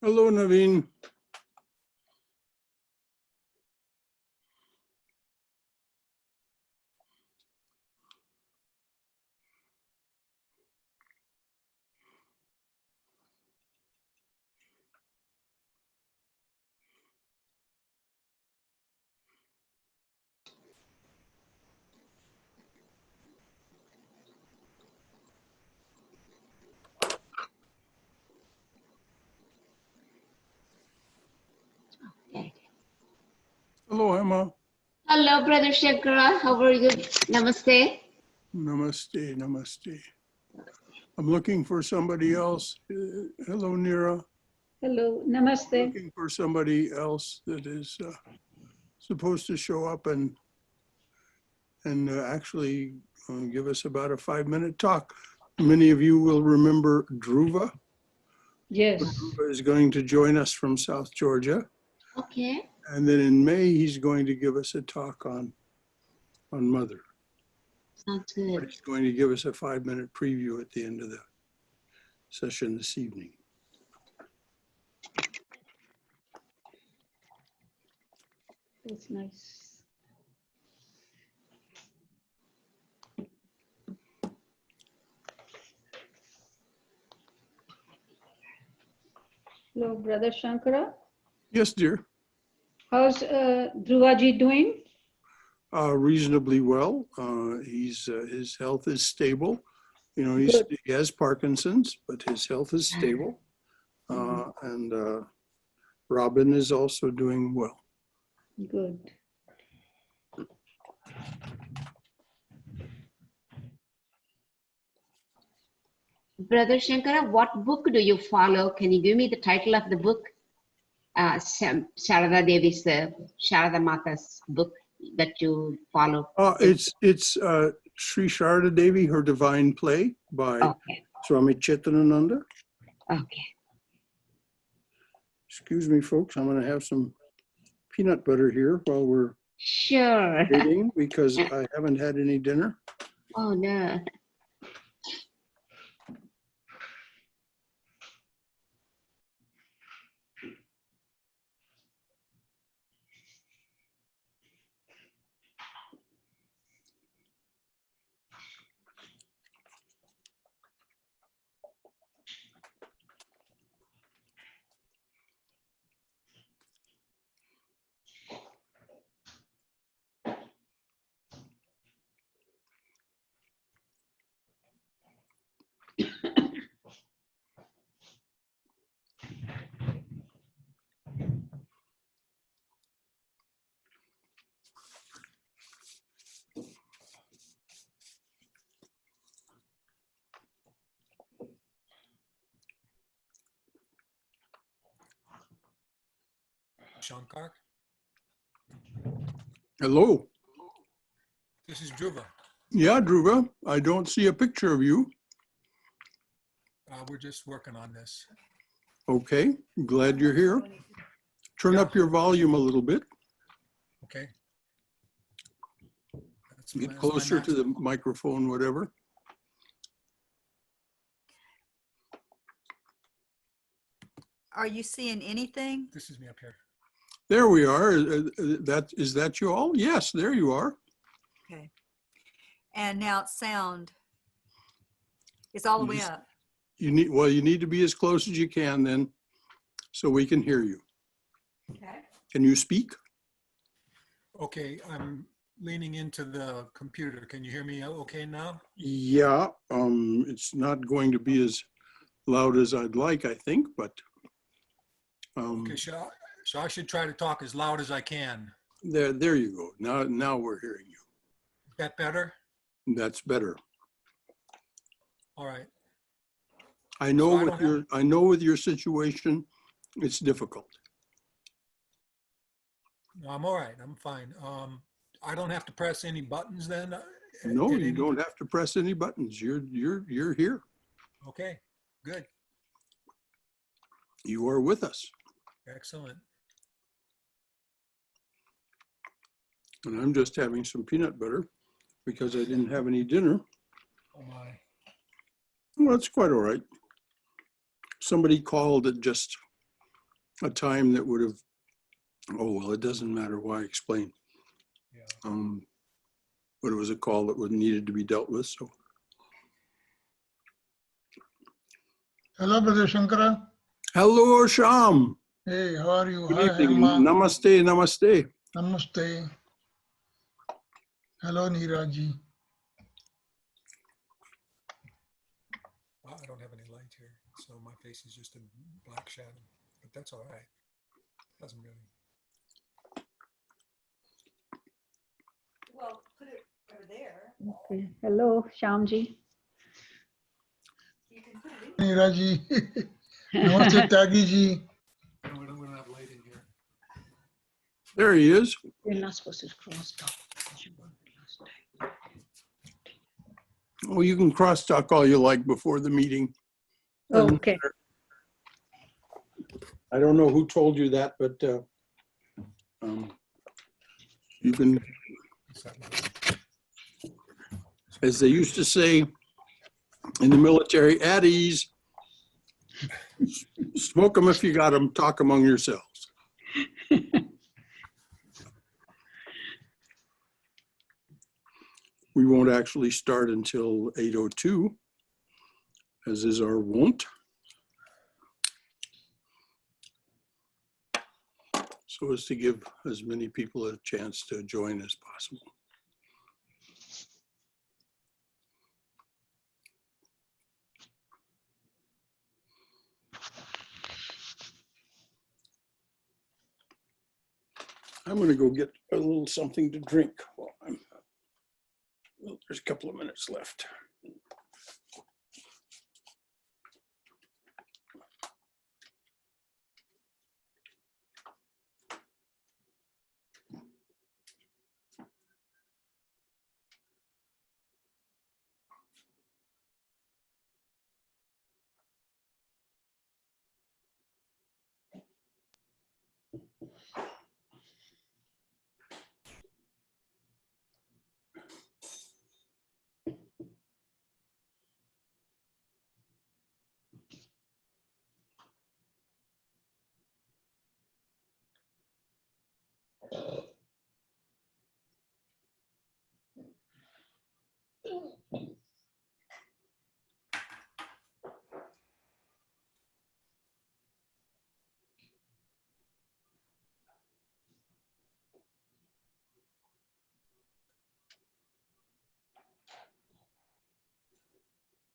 Hello, Naveen. Hello, Emma. Hello, Brother Shankara. How are you? Namaste. Namaste, namaste. I'm looking for somebody else. Hello, Neera. Hello, namaste. Looking for somebody else that is supposed to show up and actually give us about a 5-minute talk. Many of you will remember Dhruva. Yes. Dhruva is going to join us from South Georgia. Okay. And then in May, he's going to give us a talk on Mother. Sounds But good. he's going to give us a 5-minute preview at the end of the session this evening. That's nice. Hello, Brother Shankara. Yes, dear. How's Dhruvaji doing? Reasonably well. His health is stable. You know, Good. he has Parkinson's, but his health is stable. And Robin is also doing well. Good. Brother Shankara, what book do you follow? Can you give me the title of the book? Sarada Devi's, Sarada Mata's book that you follow. It's Sri Sarada Devi, Her Divine Play by Okay. Swami Chetanananda. Okay. Excuse me, folks. I'm going to have some peanut butter here while we're Sure. waiting because I haven't had any dinner. Oh, no. Shankar, Hello. this is Dhruva. Yeah, Dhruva. I don't see a picture of you. We're just working on this. Okay. Glad you're here. Turn up your volume a little bit. Okay. That's Get my closer to the maximum. microphone, whatever. Are you seeing anything? This is me up here. There we are. Is that you all? Yes, there you are. Okay. And now it's sound. It's all the way Yes. up. You need to be as close as you can then, so we can hear you. Okay. Can you speak? Okay, I'm leaning into the computer. Can you hear me okay now? Yeah. It's not going to be as loud as I'd like, I think, but Okay, so I should try to talk as loud as I can. there you go. Now we're hearing you. Is that better? That's better. All right. I know So with your situation, it's difficult. No, I'm all right. I'm fine. I don't have to press any buttons then? No, At you any- don't have to press any buttons. You're here. Okay, good. You are with us. Excellent. And I'm just having some peanut butter because I didn't have any dinner. Oh my. Well, that's quite all right. Somebody called at just a time that would have, oh, well, it doesn't matter why I explain. Yeah. But it was a call that needed to be dealt with. So, Hello, Brother Shankara. hello, Sham. Hey, how are you? Good Hi, evening. Hema. Namaste, namaste. Namaste. Hello, Neeraji. Well, I don't have any light here, so my face is just a black shadow, but that's all right. Doesn't really. Well, put it over there. Okay. Hello, Shyamji. You can put it Neeraji. Namaste, Tyagi ji. We don't have light in here. There he is. You're not supposed to cross talk. Oh, you can crosstalk all you like before the meeting. Doesn't Okay. matter. I don't know who told you that, but you can, What's that light? as they used to say in the military, at ease. Smoke them if you got them, talk among yourselves. We won't actually start until 8:02, as is our wont. So as to give as many people a chance to join as possible. I'm going to go get a little something to drink while well, there's a couple of minutes left.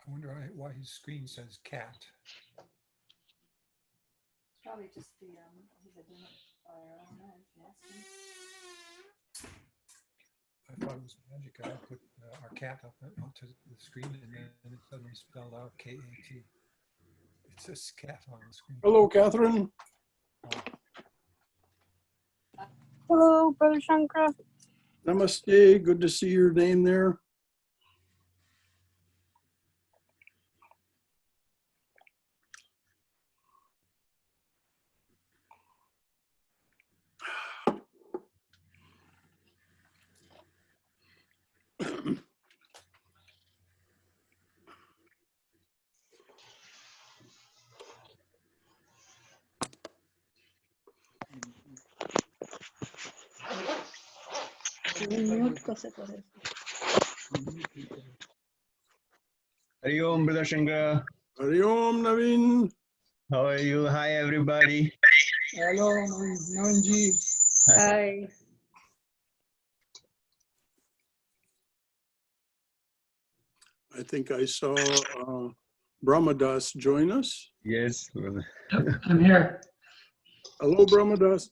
I wonder why his screen says cat. Probably just the, his identifier. I don't know. You can ask him. I thought it was magic. I put our cat up onto the screen and then it suddenly spelled out K-A-T. It says cat on the screen. Hello, Catherine. Hello, Brother Shankara. Namaste. Good to see your name there. Mute कसे करें? Hari Om, Brother Shankara. Hari Om, Naveen. How are you? Hi, everybody. Hello, Navanji. Hi. I think I saw Brahmadas join us. Yes, brother. Yep, I'm here. Hello, Brahmadas.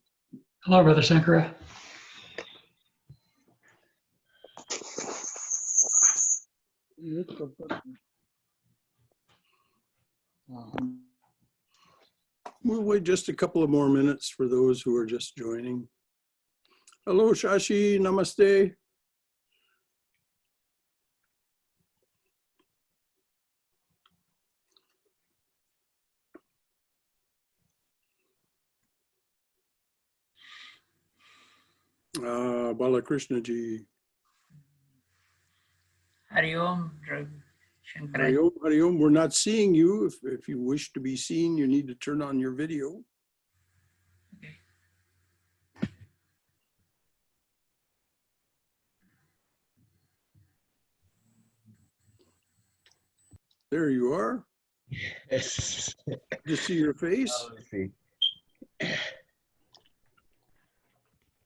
Hello, Brother Shankara. We'll wait just a couple of more minutes for those who are just joining. Hello, Shashi. Namaste. Balakrishna ji. Hari Om, Brother Shankara. Hari Om, Hari Om. We're not seeing you. If you wish to be seen, you need to turn on your video. There you are. Yes. Good to see your face. Obviously.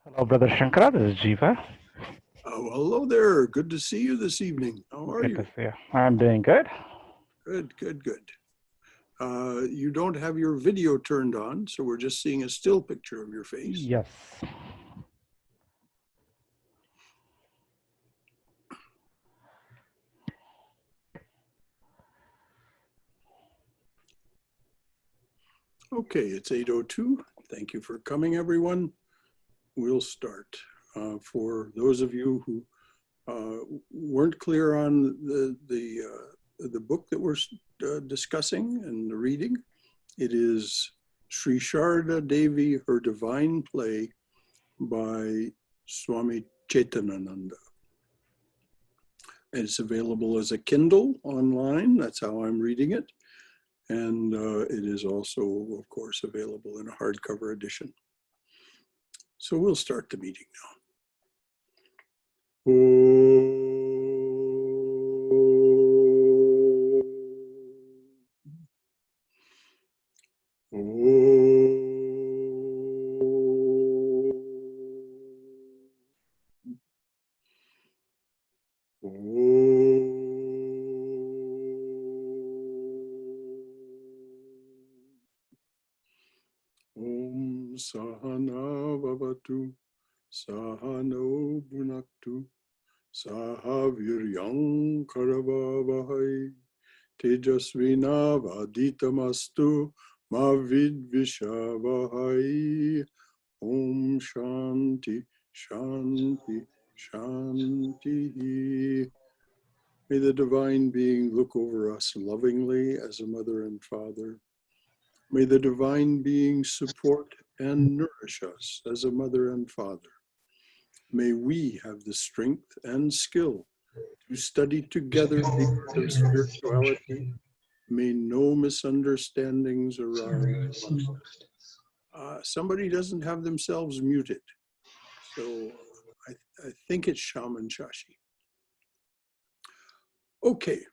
Hello, Brother Shankara. This is Jiva. Oh, hello there. Good to see you this evening. How are Good you? to see you. I'm doing good. Good, good, good. You don't have your video turned on, so we're just seeing a still picture of your face. Yes. Okay, it's 8:02. Thank you for coming, everyone. We'll start. For those of you who weren't clear on the book that we're discussing and reading, it is Sri Sarada Devi, Her Divine Play by Swami Chetanananda. And it's available as a Kindle online. That's how I'm reading it. And it is also, of course, available in a hardcover edition. So we'll start the meeting now. Om Sahana Vavatu Sahano Bhunaktu Sahaviryam Karavavahai Tejasvina Vaditamastu Mavidvishavahai. Om Shanti Shanti Shanti. May the Divine Being look over us lovingly as a mother and father. May the Divine Being support and nourish us as a mother and father. May we have the strength and skill to study together the art of spirituality. May no misunderstandings arise. Somebody doesn't have themselves muted, so I think it's Shaman Shashi. Okay.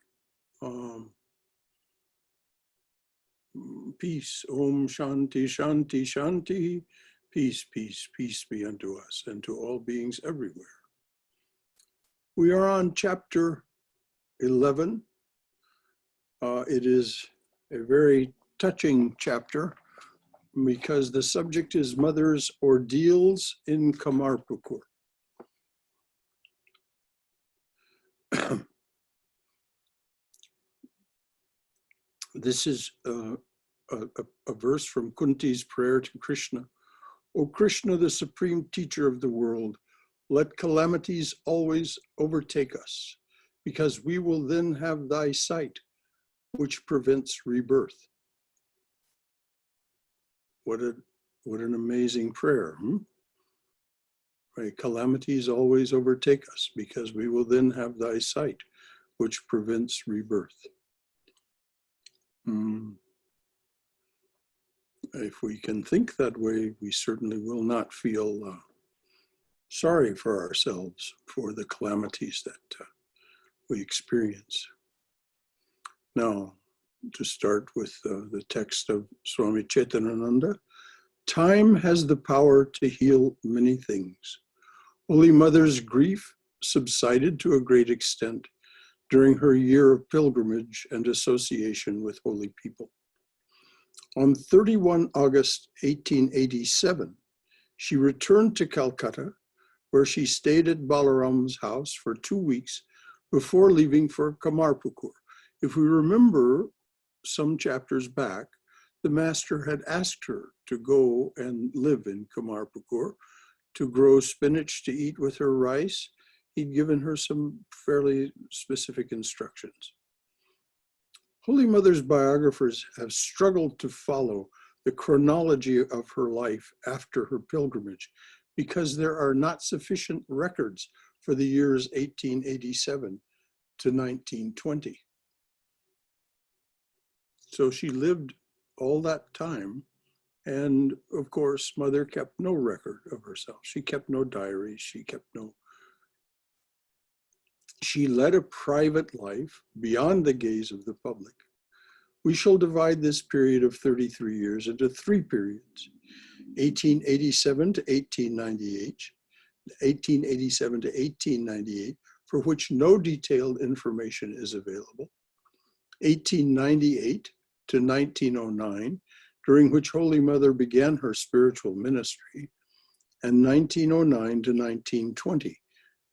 Peace. Om Shanti Shanti Shanti. Peace, peace, peace be unto us and to all beings everywhere. We are on chapter 11. It is a very touching chapter because the subject is mother's ordeals in Kamarpukur. This is a verse from Kunti's prayer to Krishna. O Krishna, the supreme teacher of the world, let calamities always overtake us, because we will then have thy sight, which prevents rebirth. What an amazing prayer. Right? Calamities always overtake us, because we will then have thy sight, which prevents rebirth. If we can think that way, we certainly will not feel sorry for ourselves for the calamities that we experience. Now, to start with the text of Swami Chetanananda, time has the power to heal many things. Holy Mother's grief subsided to a great extent during her year of pilgrimage and association with holy people. On 31 August 1887, she returned to Calcutta, where she stayed at Balaram's house for 2 weeks before leaving for Kamarpukur. If we remember some chapters back, the master had asked her to go and live in Kamarpukur, to grow spinach to eat with her rice. He'd given her some fairly specific instructions. Holy Mother's biographers have struggled to follow the chronology of her life after her pilgrimage because there are not sufficient records for the years 1887 to 1920. So she lived all that time, and of course, Mother kept no record of herself. She kept no diaries, she kept no She led a private life beyond the gaze of the public. We shall divide this period of 33 years into three periods: 1887 to 1898, 1887 to 1898, for which no detailed information is available, 1898 to 1909, during which Holy Mother began her spiritual ministry, and 1909 to 1920,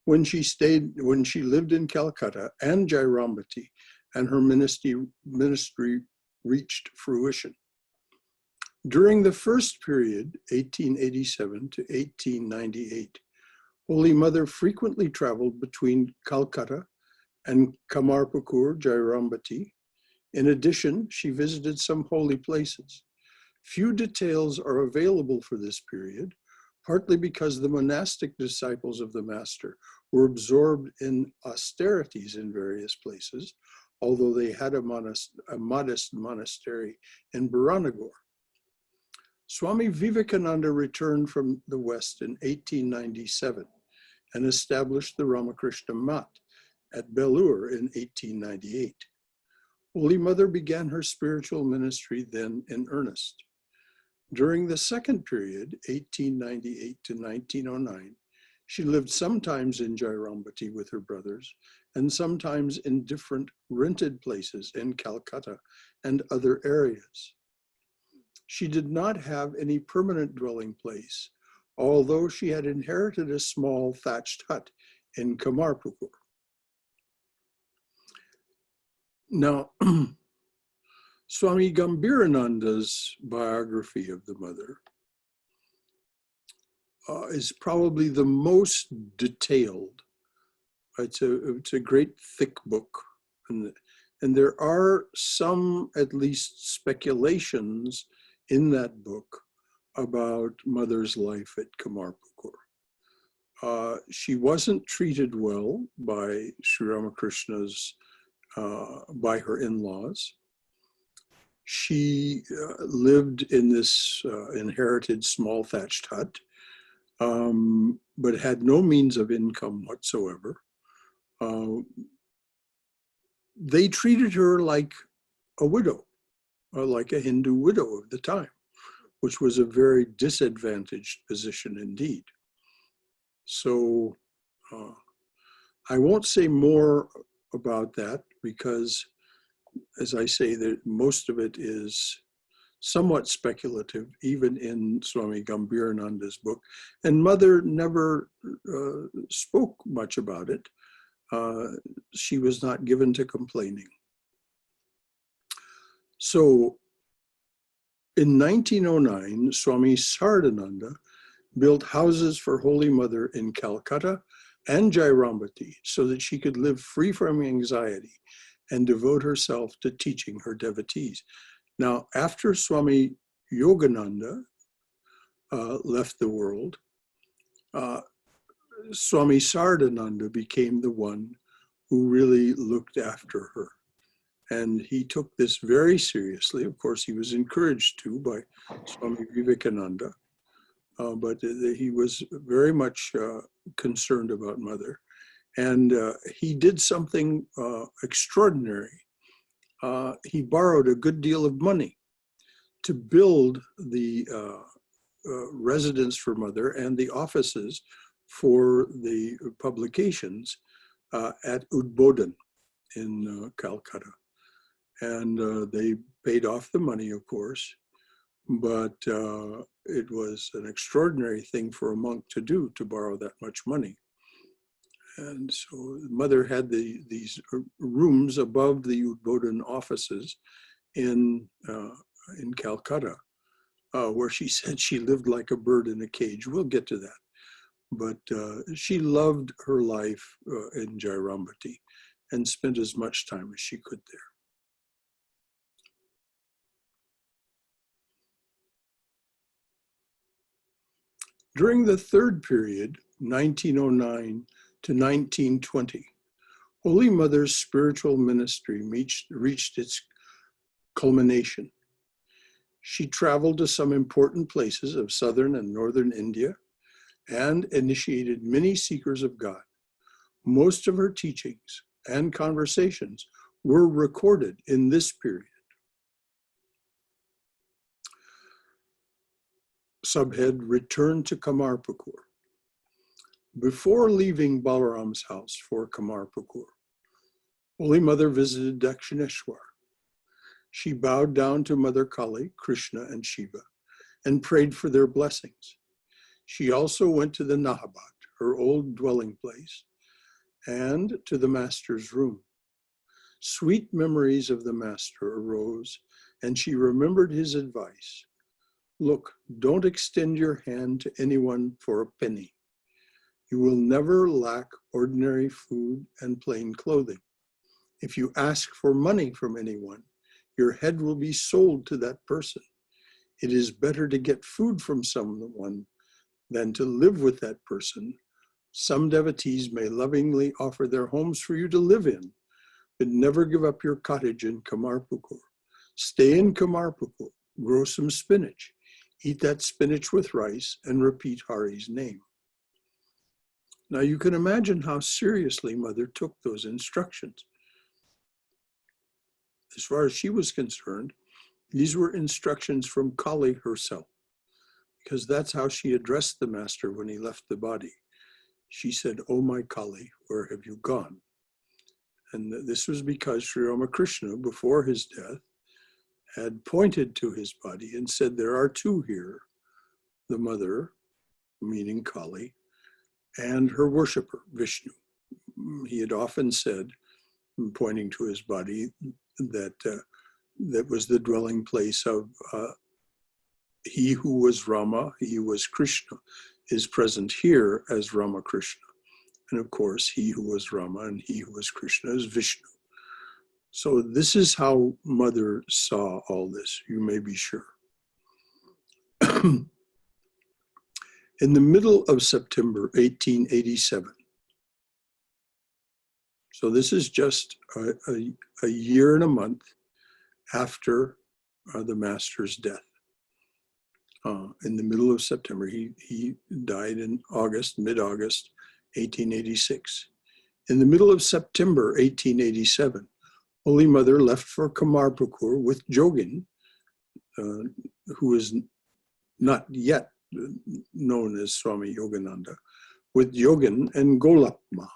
when she lived in Calcutta and Jairambati, and her ministry reached fruition. During the first period, 1887 to 1898, Holy Mother frequently traveled between Calcutta and Kamarpukur, Jairambati. In addition, she visited some holy places. Few details are available for this period, partly because the monastic disciples of the Master were absorbed in austerities in various places, although they had a modest monastery in Baranagar. Swami Vivekananda returned from the West in 1897 and established the Ramakrishna Math at Belur in 1898. Holy Mother began her spiritual ministry then in earnest. During the second period, 1898 to 1909, she lived sometimes in Jairambati with her brothers and sometimes in different rented places in Calcutta and other areas. She did not have any permanent dwelling place, although she had inherited a small thatched hut in Kamarpukur. Now, Swami Gambirananda's biography of the Mother is probably the most detailed. It's a great thick book, and there are some, at least, speculations in that book about Mother's life at Kamarpukur. She wasn't treated well by Sri Ramakrishna's, by her in-laws. She lived in this inherited small thatched hut, but had no means of income whatsoever. They treated her like a widow, like a Hindu widow of the time, which was a very disadvantaged position indeed. So I won't say more about that because, as I say, that most of it is somewhat speculative, even in Swami Gambirananda's book. And Mother never spoke much about it. She was not given to complaining. So in 1909, Swami Saradananda built houses for Holy Mother in Calcutta and Jairambati so that she could live free from anxiety and devote herself to teaching her devotees. Now, after Swami Yogananda left the world, Swami Saradananda became the one who really looked after her. And he took this very seriously. Of course, he was encouraged to by Swami Vivekananda, but he was very much concerned about Mother. And he did something extraordinary. He borrowed a good deal of money to build the residence for Mother and the offices for the publications at Udbodhan in Calcutta. And they paid off the money, of course, but it was an extraordinary thing for a monk to do, to borrow that much money. And so Mother had these rooms above the Udbodhan offices in Calcutta, where she said she lived like a bird in a cage. We'll get to that. But she loved her life in Jairambati and spent as much time as she could there. During the third period, 1909 to 1920, Holy Mother's spiritual ministry reached its culmination. She traveled to some important places of southern and northern India and initiated many seekers of God. Most of her teachings and conversations were recorded in this period. Subhead, Return to Kamarpukur. Before leaving Balaram's house for Kamarpukur, Holy Mother visited Dakshineshwar. She bowed down to Mother Kali, Krishna, and Shiva and prayed for their blessings. She also went to the Nahabat, her old dwelling place, and to the Master's room. Sweet memories of the Master arose, and she remembered his advice. Look, don't extend your hand to anyone for a penny. You will never lack ordinary food and plain clothing. If you ask for money from anyone, your head will be sold to that person. It is better to get food from someone than to live with that person. Some devotees may lovingly offer their homes for you to live in, but never give up your cottage in Kamarpukur. Stay in Kamarpukur, grow some spinach, eat that spinach with rice, and repeat Hari's name. Now you can imagine how seriously Mother took those instructions. As far as she was concerned, these were instructions from Kali herself, because that's how she addressed the Master when he left the body. She said, "Oh my Kali, where have you gone?" And this was because Sri Ramakrishna, before his death, had pointed to his body and said, there are two here, the mother, meaning Kali, and her worshipper, Vishnu. He had often said, pointing to his body, that that was the dwelling place of he who was Rama, he who was Krishna, is present here as Ramakrishna. And of course, he who was Rama and he who was Krishna is Vishnu. So this is how Mother saw all this, you may be sure. In the middle of September 1887, so this is just a year and a month after the Master's death. In the middle of September, he died in August, mid-August, 1886. In the middle of September 1887, Holy Mother left for Kamarpukur with Jogin, who is not yet known as Swami Yogananda, with Jogin and Golap Ma.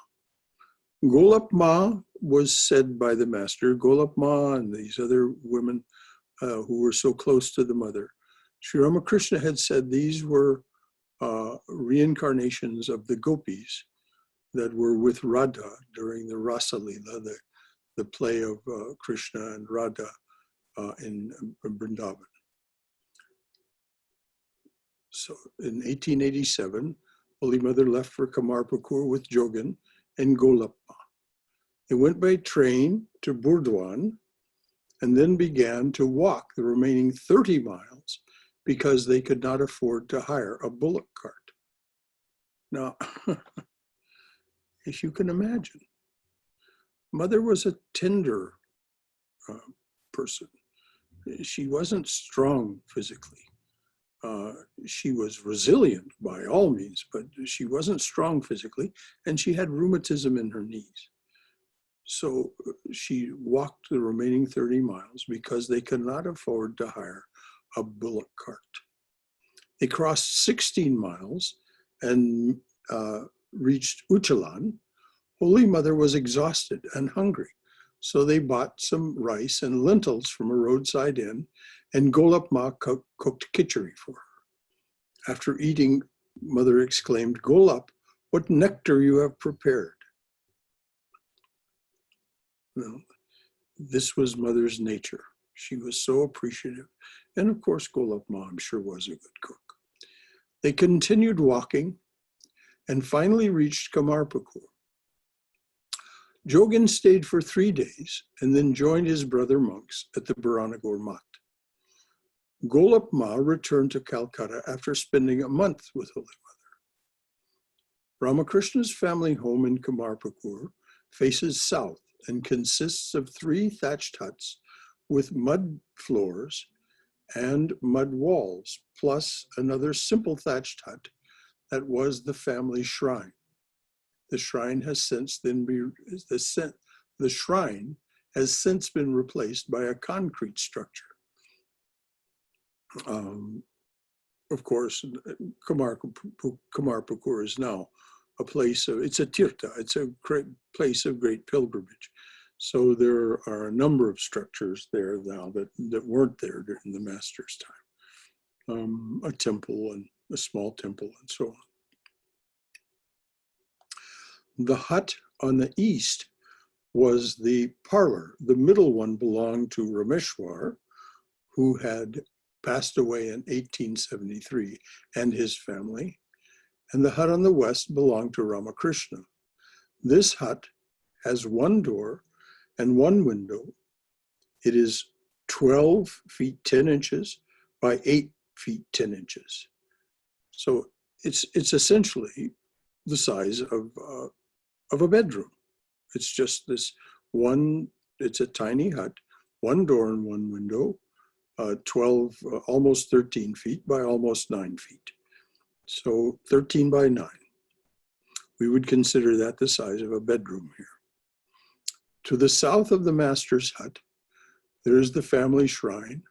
Golap Ma was said by the Master, Golap Ma and these other women who were so close to the Mother, Sri Ramakrishna had said these were reincarnations of the gopis that were with Radha during the Rasa Lila, the play of Krishna and Radha in Vrindavan. So in 1887, Holy Mother left for Kamarpukur with Jogin and Golapma. They went by train to Burdwan and then began to walk the remaining 30 miles because they could not afford to hire a bullock cart. Now, as you can imagine, Mother was a tender person. She wasn't strong physically. She was resilient by all means, but she wasn't strong physically, and she had rheumatism in her knees. So she walked the remaining 30 miles because they could not afford to hire a bullock cart. They crossed 16 miles and reached Uchalan. Holy Mother was exhausted and hungry, so they bought some rice and lentils from a roadside inn, and Golap Ma cooked khichdi for her. After eating, Mother exclaimed, "Golap, what nectar you have prepared." Well, this was Mother's nature. She was so appreciative. And of course, Golap Ma, I'm sure, was a good cook. They continued walking and finally reached Kamarpukur. Jogin stayed for 3 days and then joined his brother monks at the Baranagar Mat. Golap Ma returned to Calcutta after spending a month with Holy Mother. Ramakrishna's family home in Kamarpukur faces south and consists of 3 thatched huts with mud floors and mud walls, plus another simple thatched hut that was the family shrine. The shrine has since been replaced by a concrete structure. Of course, Kamarpukur is now a place of, it's a tirtha, it's a place of great pilgrimage. So there are a number of structures there now that weren't there during the master's time. A temple and a small temple and so on. The hut on the east was the parlor. The middle one belonged to Rameshwar, who had passed away in 1873, and his family. And the hut on the west belonged to Ramakrishna. This hut has one door and one window. It is 12 feet 10 inches by 8 feet 10 inches. So it's essentially the size of a bedroom. It's just this one, it's a tiny hut, one door and one window, 12, almost 13 feet by almost 9 feet. So 13 by 9. We would consider that the size of a bedroom here. To the south of the master's hut, there is the family shrine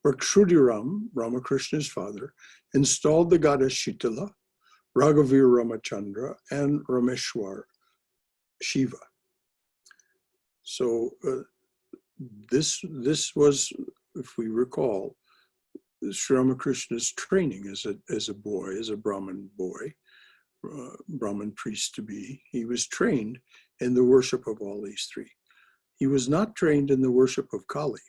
where Kshudiram, Ramakrishna's father, installed the goddess Shitala, Raghavir Ramachandra, and Rameshwar Shiva. So this was, if we recall, Sri Ramakrishna's training as a boy, as a Brahmin boy, Brahmin priest to be. He was trained in the worship of all these three. He was not trained in the worship of Kali.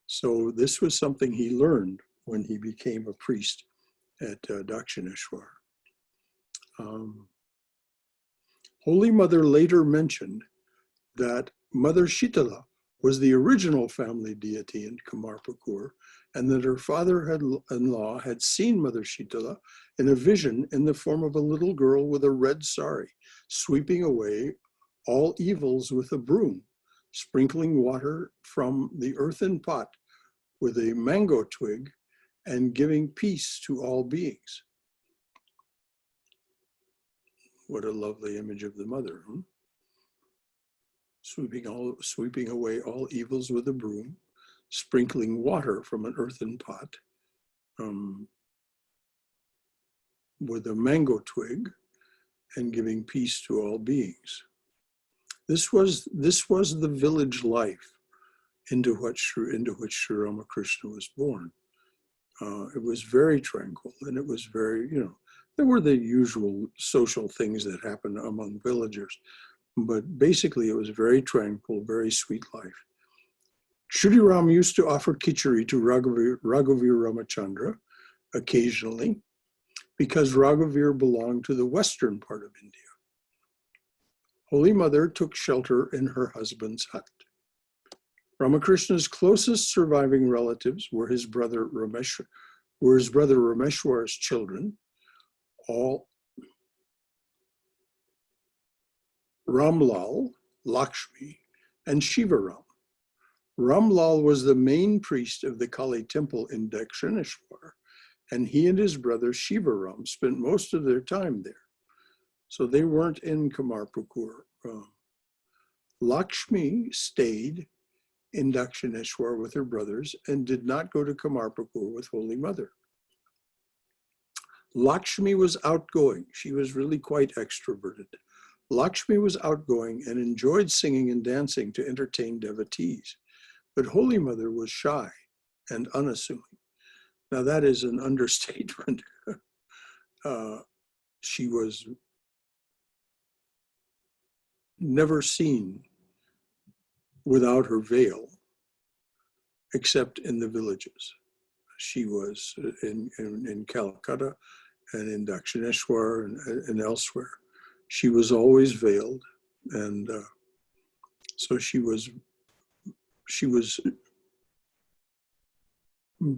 So this was something he learned when he became a priest at Dakshineshwar. Holy Mother later mentioned that Mother Shitala was the original family deity in Kamarpukur, and that her father-in-law had seen Mother Shitala in a vision in the form of a little girl with a red sari, sweeping away all evils with a broom, sprinkling water from the earthen pot with a mango twig, and giving peace to all beings. What a lovely image of the mother, huh? Sweeping away all evils with a broom, sprinkling water from an earthen pot with a mango twig, and giving peace to all beings. This was the village life into which Sri Ramakrishna was born. It was very tranquil, and it was very, there were the usual social things that happen among villagers, but basically it was very tranquil, very sweet life. Shudiram used to offer khichdi to Raghavir Ramachandra occasionally, because Raghavir belonged to the western part of India. Holy Mother took shelter in her husband's hut. Ramakrishna's closest surviving relatives were his brother Rameshwar's children, all Ramlal, Lakshmi, and Shivaram. Ramlal was the main priest of the Kali temple in Dakshineshwar, and he and his brother Shivaram spent most of their time there. So they weren't in Kamarpukur. Lakshmi stayed in Dakshineshwar with her brothers and did not go to Kamarpukur with Holy Mother. Lakshmi was outgoing. She was really quite extroverted. Lakshmi was outgoing and enjoyed singing and dancing to entertain devotees. But Holy Mother was shy and unassuming. Now that is an understatement. She was never seen without her veil, except in the villages. She was in Calcutta and in Dakshineshwar and elsewhere. She was always veiled, and so she was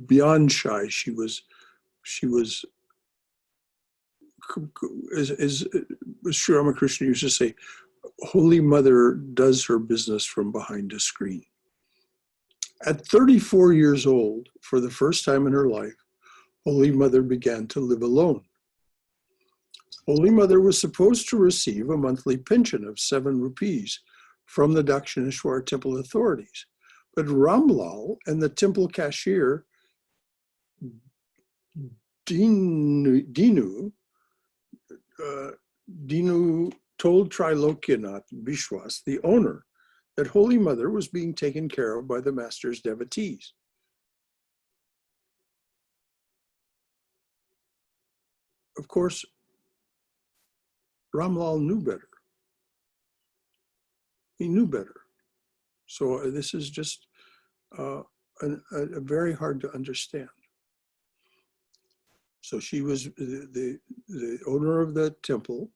beyond shy. She was as Sri Ramakrishna used to say, Holy Mother does her business from behind a screen. At 34 years old, for the first time in her life, Holy Mother began to live alone. Holy Mother was supposed to receive a monthly pension of 7 rupees from the Dakshineshwar temple authorities, but Ramlal and the temple cashier Dinu told Trilokanath Bishwas, the owner, that Holy Mother was being taken care of by the master's devotees. Of course, Ramlal knew better. He knew better. So this is just a very hard to understand. So she was, the owner of the temple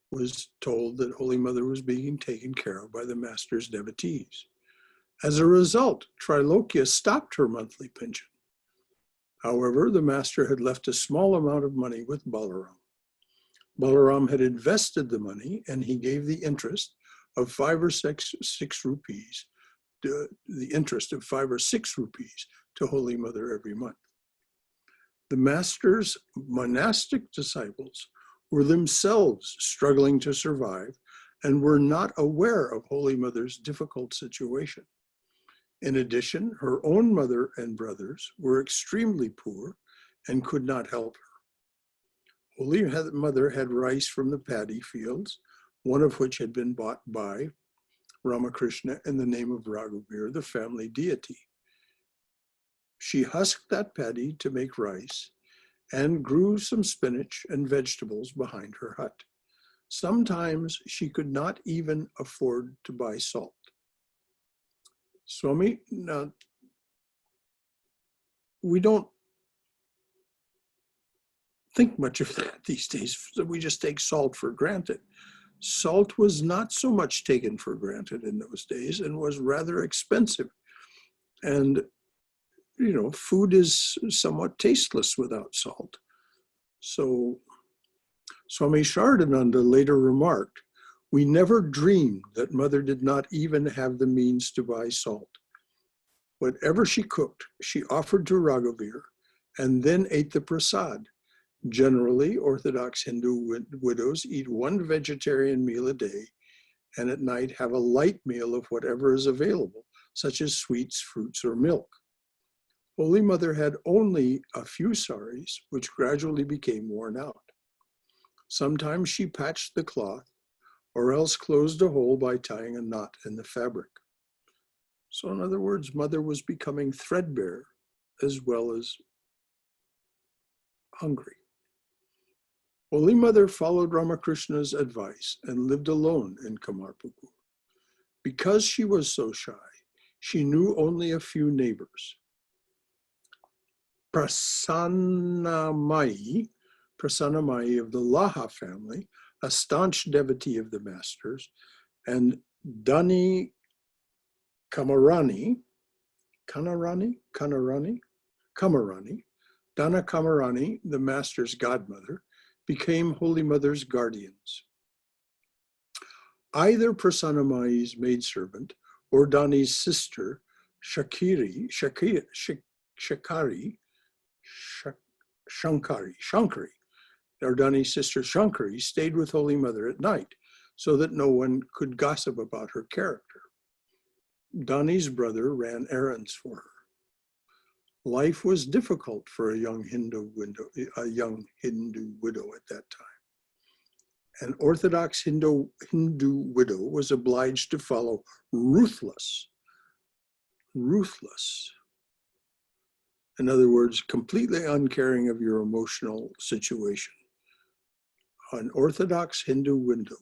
was told that Holy Mother was being taken care of by the master's devotees. As a result, Trilokya stopped her monthly pension. However, the master had left a small amount of money with Balaram. Balaram had invested the money, and he gave the interest of 5 or 6 rupees, the interest of 5 or 6 rupees to Holy Mother every month. The master's monastic disciples were themselves struggling to survive and were not aware of Holy Mother's difficult situation. In addition, her own mother and brothers were extremely poor and could not help her. Holy Mother had rice from the paddy fields, one of which had been bought by Ramakrishna in the name of Raghuveer, the family deity. She husked that paddy to make rice and grew some spinach and vegetables behind her hut. Sometimes she could not even afford to buy salt. Swami, now, we don't think much of that these days. We just take salt for granted. Salt was not so much taken for granted in those days and was rather expensive. And, you know, food is somewhat tasteless without salt. So Swami Chetanananda later remarked, "We never dreamed that Mother did not even have the means to buy salt. Whatever she cooked, she offered to Raghuveer and then ate the prasad. Generally, Orthodox Hindu widows eat 1 vegetarian meal a day and at night have a light meal of whatever is available, such as sweets, fruits, or milk. Holy Mother had only a few saris, which gradually became worn out. Sometimes she patched the cloth or else closed a hole by tying a knot in the fabric." So in other words, Mother was becoming threadbare as well as hungry. Holy Mother followed Ramakrishna's advice and lived alone in Kamarpukur. Because she was so shy, she knew only a few neighbors. Prasanamayi of the Laha family, a staunch devotee of the masters, and Dani Kamarani, Dana Kamarani, the master's godmother, became Holy Mother's guardians. Either Prasanamayi's maidservant or Dani's sister, Shankari, or Dani's sister Shankari, stayed with Holy Mother at night so that no one could gossip about her character. Dani's brother ran errands for her. Life was difficult for a young Hindu widow at that time. An Orthodox Hindu widow was obliged to follow ruthless, in other words, completely uncaring of your emotional situation. An Orthodox Hindu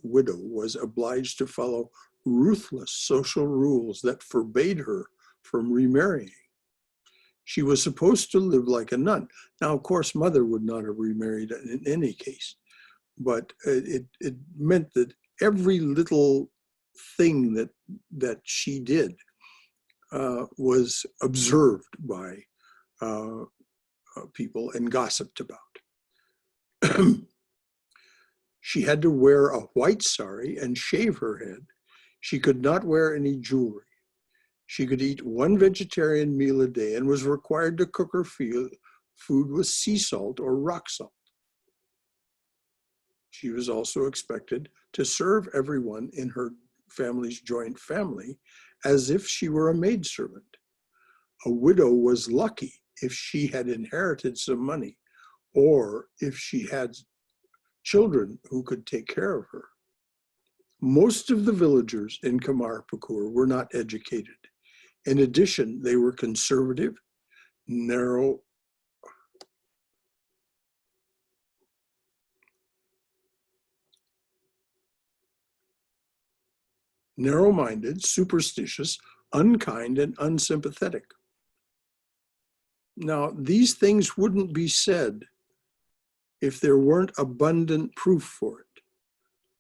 widow was obliged to follow ruthless social rules that forbade her from remarrying. She was supposed to live like a nun. Now, of course, Mother would not have remarried in any case, but it meant that every little thing that she did was observed by people and gossiped about. She had to wear a white sari and shave her head. She could not wear any jewelry. She could eat 1 vegetarian meal a day and was required to cook her food with sea salt or rock salt. She was also expected to serve everyone in her family's joint family as if she were a maidservant. A widow was lucky if she had inherited some money or if she had children who could take care of her. Most of the villagers in Kamarpukur were not educated. In addition, they were conservative, narrow-minded, superstitious, unkind, and unsympathetic. Now, these things wouldn't be said if there weren't abundant proof for it.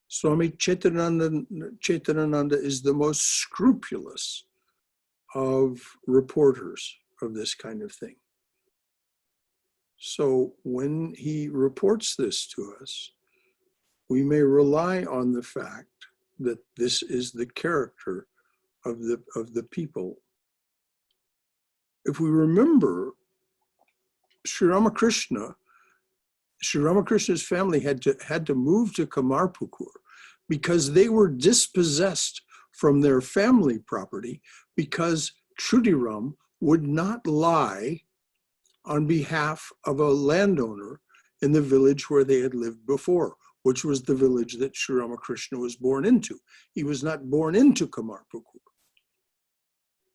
Swami Chetanananda is the most scrupulous of reporters of this kind of thing. So when he reports this to us, we may rely on the fact that this is the character of the people. If we remember, Sri Ramakrishna's family had to move to Kamarpukur because they were dispossessed from their family property because Chudiram would not lie on behalf of a landowner in the village where they had lived before, which was the village that Sri Ramakrishna was born into. He was not born into Kamarpukur.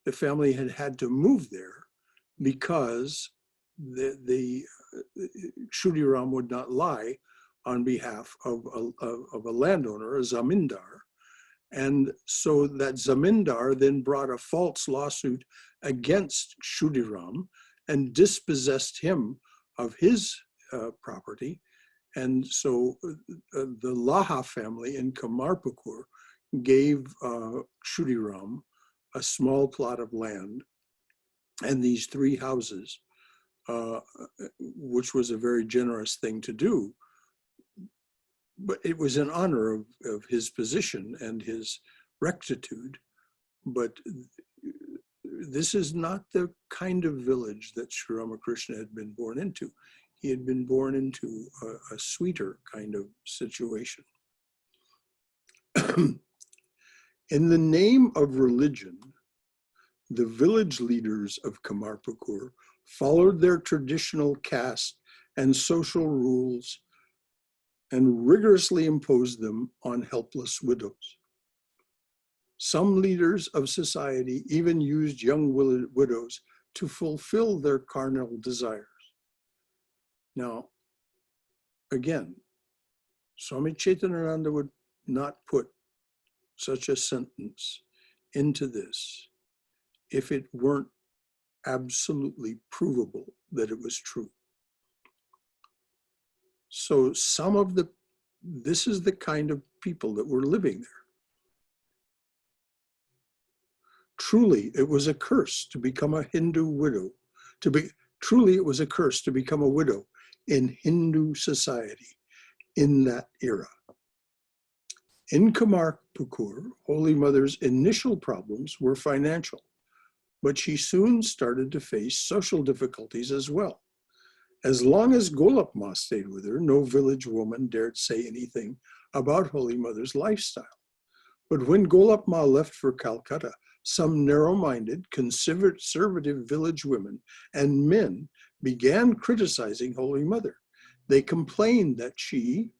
The family had to move there because the Chudiram would not lie on behalf of a landowner, a zamindar. And so that zamindar then brought a false lawsuit against Chudiram and dispossessed him of his property. And so the Laha family in Kamarpukur gave Chudiram a small plot of land and these 3 houses, which was a very generous thing to do. But it was in honor of his position and his rectitude. But this is not the kind of village that Sri Ramakrishna had been born into. He had been born into a sweeter kind of situation. In the name of religion, the village leaders of Kamarpukur followed their traditional caste and social rules and rigorously imposed them on helpless widows. Some leaders of society even used young widows to fulfill their carnal desires. Now, again, Swami Chetanananda would not put such a sentence into this if it weren't absolutely provable that it was true. So this is the kind of people that were living there. Truly, it was a curse to become a Hindu widow. Truly, it was a curse to become a widow in Hindu society in that era. In Kamarpukur, Holy Mother's initial problems were financial, but she soon started to face social difficulties as well. As long as Golap Ma stayed with her, no village woman dared say anything about Holy Mother's lifestyle. But when Golap Ma left for Calcutta, some narrow-minded, conservative village women and men began criticizing Holy Mother. They complained that she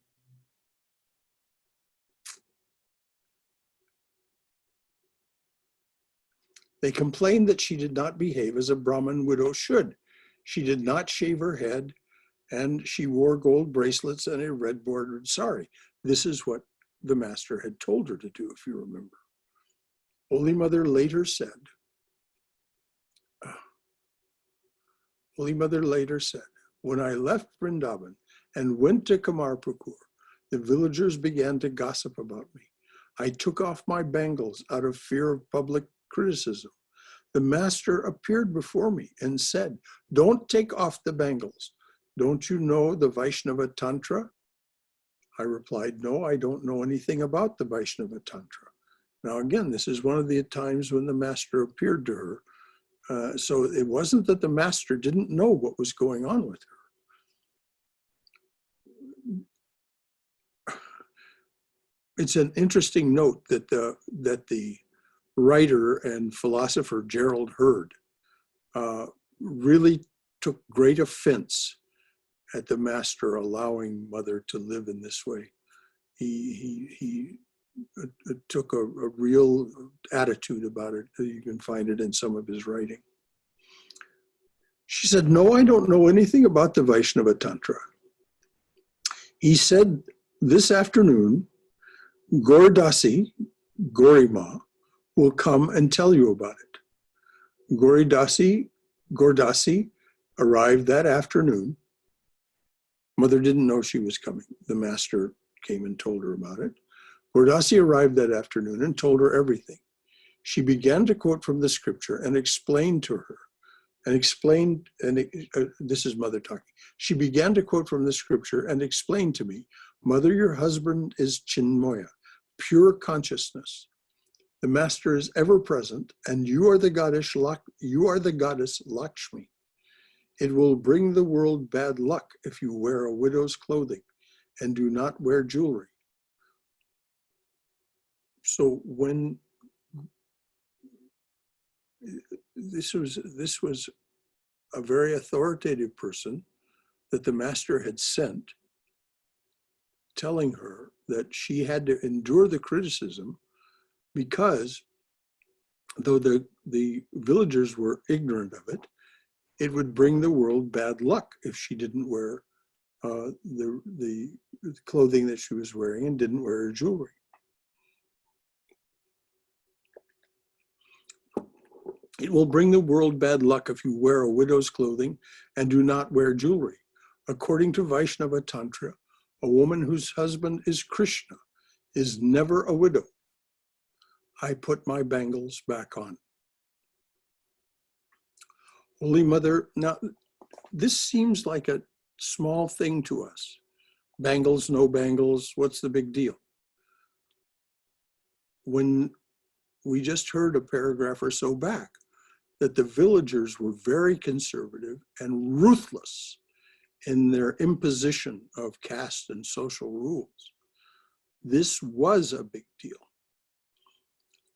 did not behave as a Brahmin widow should. She did not shave her head, and she wore gold bracelets and a red bordered sari. This is what the master had told her to do, if you remember. Holy Mother later said, when I left Vrindavan and went to Kamarpukur, the villagers began to gossip about me. I took off my bangles out of fear of public criticism. The master appeared before me and said, "Don't take off the bangles. Don't you know the Vaishnava Tantra?" I replied, "No, I don't know anything about the Vaishnava Tantra." Now again, this is one of the times when the master appeared to her. So it wasn't that the master didn't know what was going on with her. it's an interesting note that the writer and philosopher Gerald Hurd really took great offense at the master allowing mother to live in this way. He took a real attitude about it. You can find it in some of his writing. She said, "No, I don't know anything about the Vaishnava Tantra." He said, "This afternoon, Gaurdasi, Gaurima, will come and tell you about it." Gaurdasi arrived that afternoon. Mother didn't know she was coming. The master came and told her about it. Gaurdasi arrived that afternoon and told her everything. She began to quote from the scripture and explained to her, this is Mother talking. She began to quote from the scripture and explained to me, "Mother, your husband is Chinmoya, pure consciousness. The master is ever present, and you are the goddess Lakshmi. It will bring the world bad luck if you wear a widow's clothing and do not wear jewelry." So when this was a very authoritative person that the master had sent, telling her that she had to endure the criticism because though the villagers were ignorant of it, it would bring the world bad luck if she didn't wear the clothing that she was wearing and didn't wear her jewelry. It will bring the world bad luck if you wear a widow's clothing and do not wear jewelry. According to Vaishnava Tantra, a woman whose husband is Krishna is never a widow. I put my bangles back on. Holy Mother, now this seems like a small thing to us. Bangles, no bangles, what's the big deal? When we just heard a paragraph or so back that the villagers were very conservative and ruthless in their imposition of caste and social rules. This was a big deal.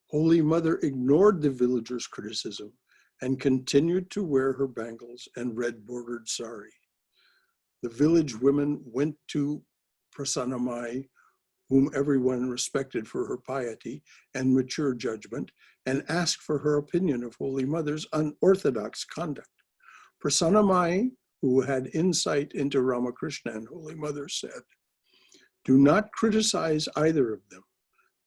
Holy Mother ignored the villagers' criticism and continued to wear her bangles and red-bordered sari. The village women went to Prasanamai, whom everyone respected for her piety and mature judgment, and asked for her opinion of Holy Mother's unorthodox conduct. Prasanamai, who had insight into Ramakrishna and Holy Mother, said, "Do not criticize either of them.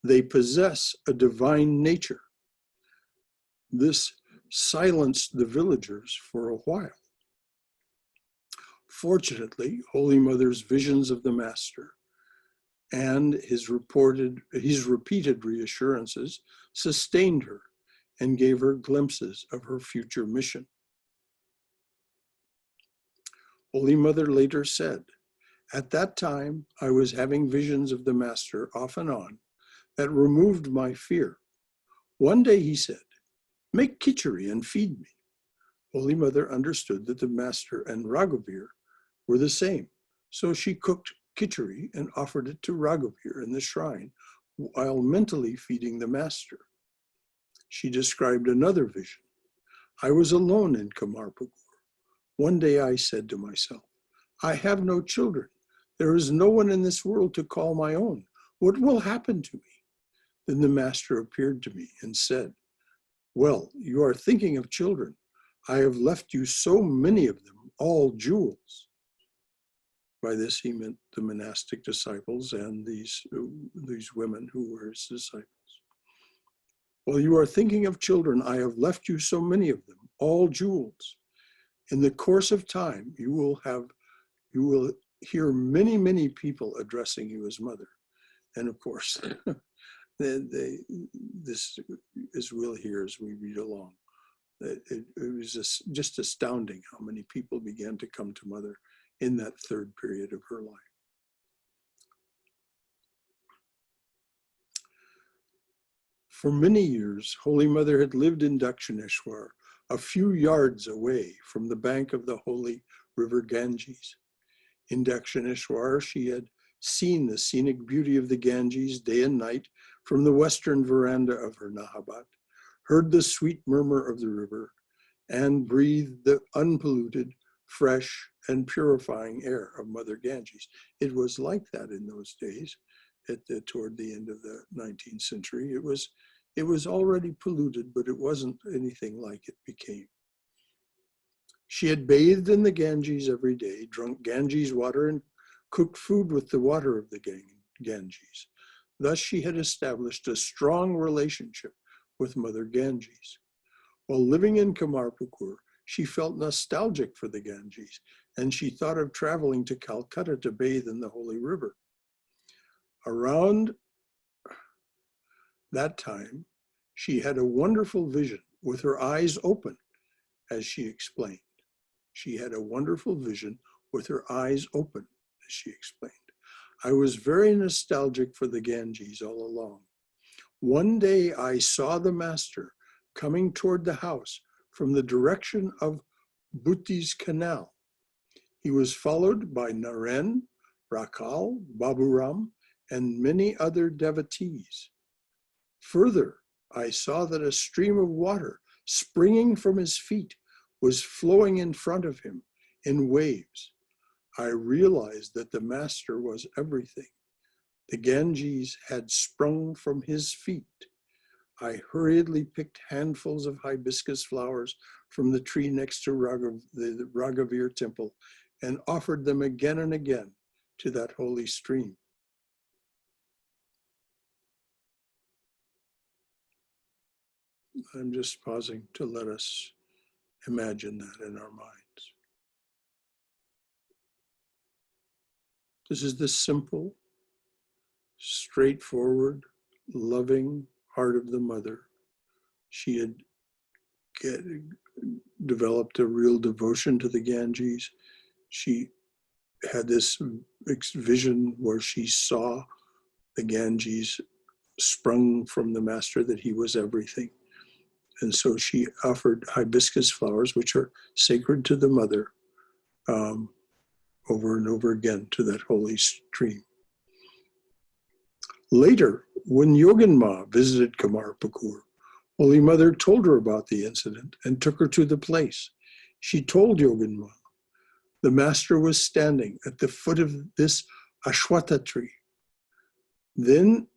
They possess a divine nature." This silenced the villagers for a while. Fortunately, Holy Mother's visions of the Master and his repeated reassurances sustained her and gave her glimpses of her future mission. Holy Mother later said, "At that time, I was having visions of the Master off and on that removed my fear. One day he said, 'Make khichdi and feed me.' Holy Mother understood that the Master and Raghavir were the same, so she cooked khichdi and offered it to Raghavir in the shrine while mentally feeding the Master. She described another vision. I was alone in Kamarpukur. One day I said to myself, 'I have no children. There is no one in this world to call my own. What will happen to me?' Then the Master appeared to me and said, 'Well, you are thinking of children. I have left you so many of them, all jewels.'" By this he meant the monastic disciples and these women who were his disciples. "Well, you are thinking of children. I have left you so many of them, all jewels. In the course of time, you will hear many, many people addressing you as mother." And of course, this as we'll hear as we read along. It was just astounding how many people began to come to Mother in that third period of her life. For many years, Holy Mother had lived in Dakshineshwar, a few yards away from the bank of the holy river Ganges. In Dakshineshwar, she had seen the scenic beauty of the Ganges day and night from the western veranda of her Nahabat, heard the sweet murmur of the river, and breathed the unpolluted, fresh, and purifying air of Mother Ganges. It was like that in those days, toward the end of the 19th century. It was already polluted, but it wasn't anything like it became. She had bathed in the Ganges every day, drunk Ganges water, and cooked food with the water of the Ganges. Thus, she had established a strong relationship with Mother Ganges. While living in Kamarpukur, she felt nostalgic for the Ganges, and she thought of traveling to Calcutta to bathe in the Holy River. Around that time, she had a wonderful vision with her eyes open, as she explained. She had a wonderful vision with her eyes open, as she explained. I was very nostalgic for the Ganges all along. One day I saw the master coming toward the house from the direction of Bhuti's canal. He was followed by Naren, Rakal, Baburam, and many other devotees. Further, I saw that a stream of water springing from his feet was flowing in front of him in waves. I realized that the master was everything. The Ganges had sprung from his feet. I hurriedly picked handfuls of hibiscus flowers from the tree next to the Raghavir temple and offered them again and again to that holy stream. I'm just pausing to let us imagine that in our minds. This is the simple, straightforward, loving heart of the mother. She had developed a real devotion to the Ganges. She had this vision where she saw the Ganges sprung from the master, that he was everything. And so she offered hibiscus flowers, which are sacred to the mother, over and over again to that holy stream. Later, when Yoganma visited Kamarpukur, Holy Mother told her about the incident and took her to the place. She told Yoganma, the master was standing at the foot of this Ashwatha tree. Then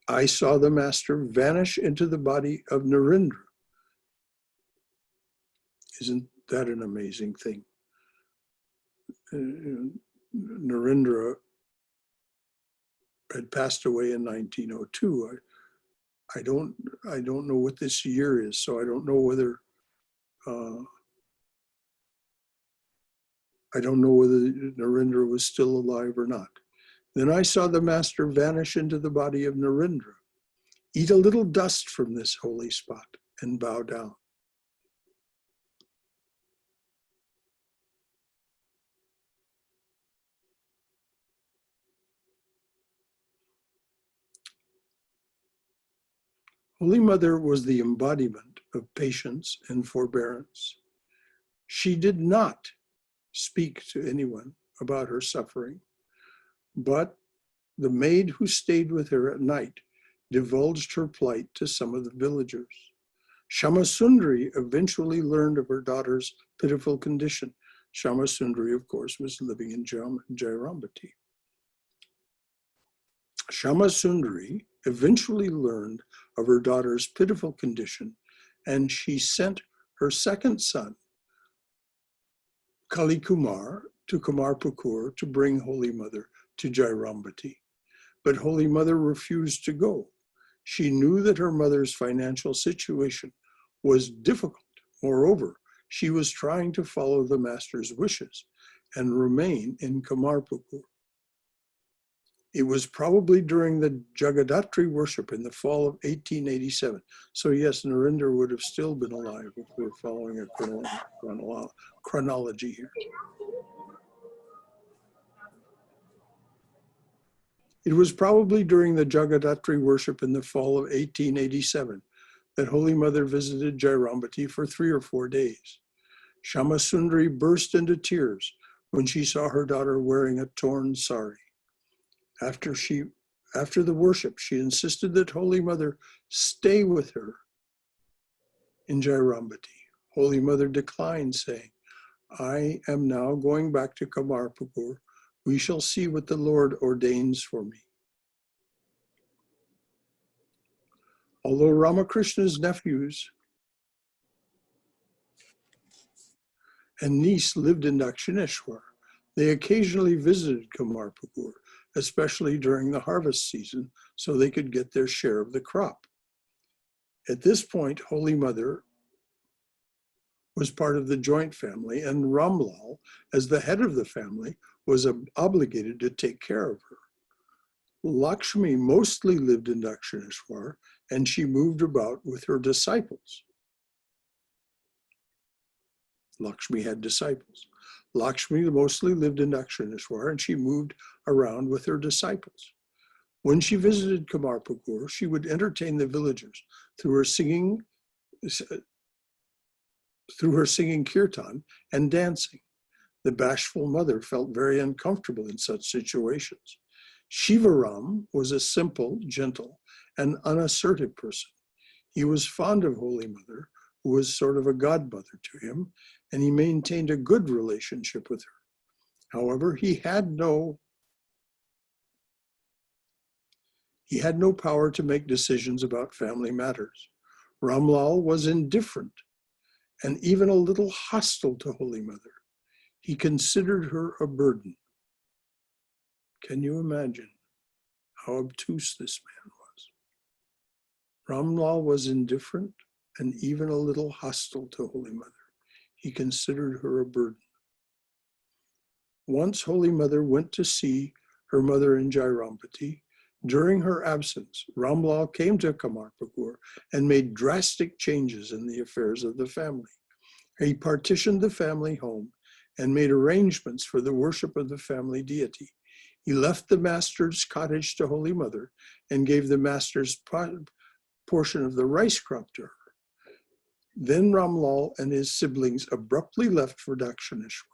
I saw the master vanish into the body of Narendra. Isn't that an amazing thing? Narendra had passed away in 1902. I don't know what this year is, so I don't know whether Narendra was still alive or not. Then I saw the master vanish into the body of Narendra, eat a little dust from this holy spot, and bow down. Holy Mother was the embodiment of patience and forbearance. She did not speak to anyone about her suffering, but the maid who stayed with her at night divulged her plight to some of the villagers. Shamasundari eventually learned of her daughter's pitiful condition. Shamasundari, of course, was living in Jairambati. Shamasundari eventually learned of her daughter's pitiful condition, and she sent her second son, Kali Kumar, to Kamarpukur to bring Holy Mother to Jairambati. But Holy Mother refused to go. She knew that her mother's financial situation was difficult. Moreover, she was trying to follow the master's wishes and remain in Kamarpukur. It was probably during the Jagadatri worship in the fall of 1887. So yes, Narendra would have still been alive if we're following a chronology here. It was probably during the Jagadatri worship in the fall of 1887 that Holy Mother visited Jairambati for 3 or 4 days. Shamasundari burst into tears when she saw her daughter wearing a torn sari. After the worship, she insisted that Holy Mother stay with her in Jairambati. Holy Mother declined, saying, I am now going back to Kamarpur. We shall see what the Lord ordains for me. Although Ramakrishna's nephews and niece lived in Dakshineshwar, they occasionally visited Kamarpur, especially during the harvest season, so they could get their share of the crop. At this point, Holy Mother was part of the joint family, and Ramlal, as the head of the family, was obligated to take care of her. Lakshmi mostly lived in Dakshineshwar, and she moved about with her disciples. Lakshmi had disciples. Lakshmi mostly lived in Dakshineshwar, and she moved around with her disciples. When she visited Kamarpur, she would entertain the villagers through her singing kirtan and dancing. The bashful mother felt very uncomfortable in such situations. Shivaram was a simple, gentle, and unassertive person. He was fond of Holy Mother, who was sort of a godmother to him, and he maintained a good relationship with her. However, he had no power to make decisions about family matters. Ramlal was indifferent and even a little hostile to Holy Mother. He considered her a burden. Can you imagine how obtuse this man was? Ramlal was indifferent and even a little hostile to Holy Mother. He considered her a burden. Once Holy Mother went to see her mother in Jairambati. During her absence, Ramlal came to Kamarpur and made drastic changes in the affairs of the family. He partitioned the family home and made arrangements for the worship of the family deity. He left the master's cottage to Holy Mother and gave the master's portion of the rice crop to her. Then Ramlal and his siblings abruptly left for Dakshineshwar.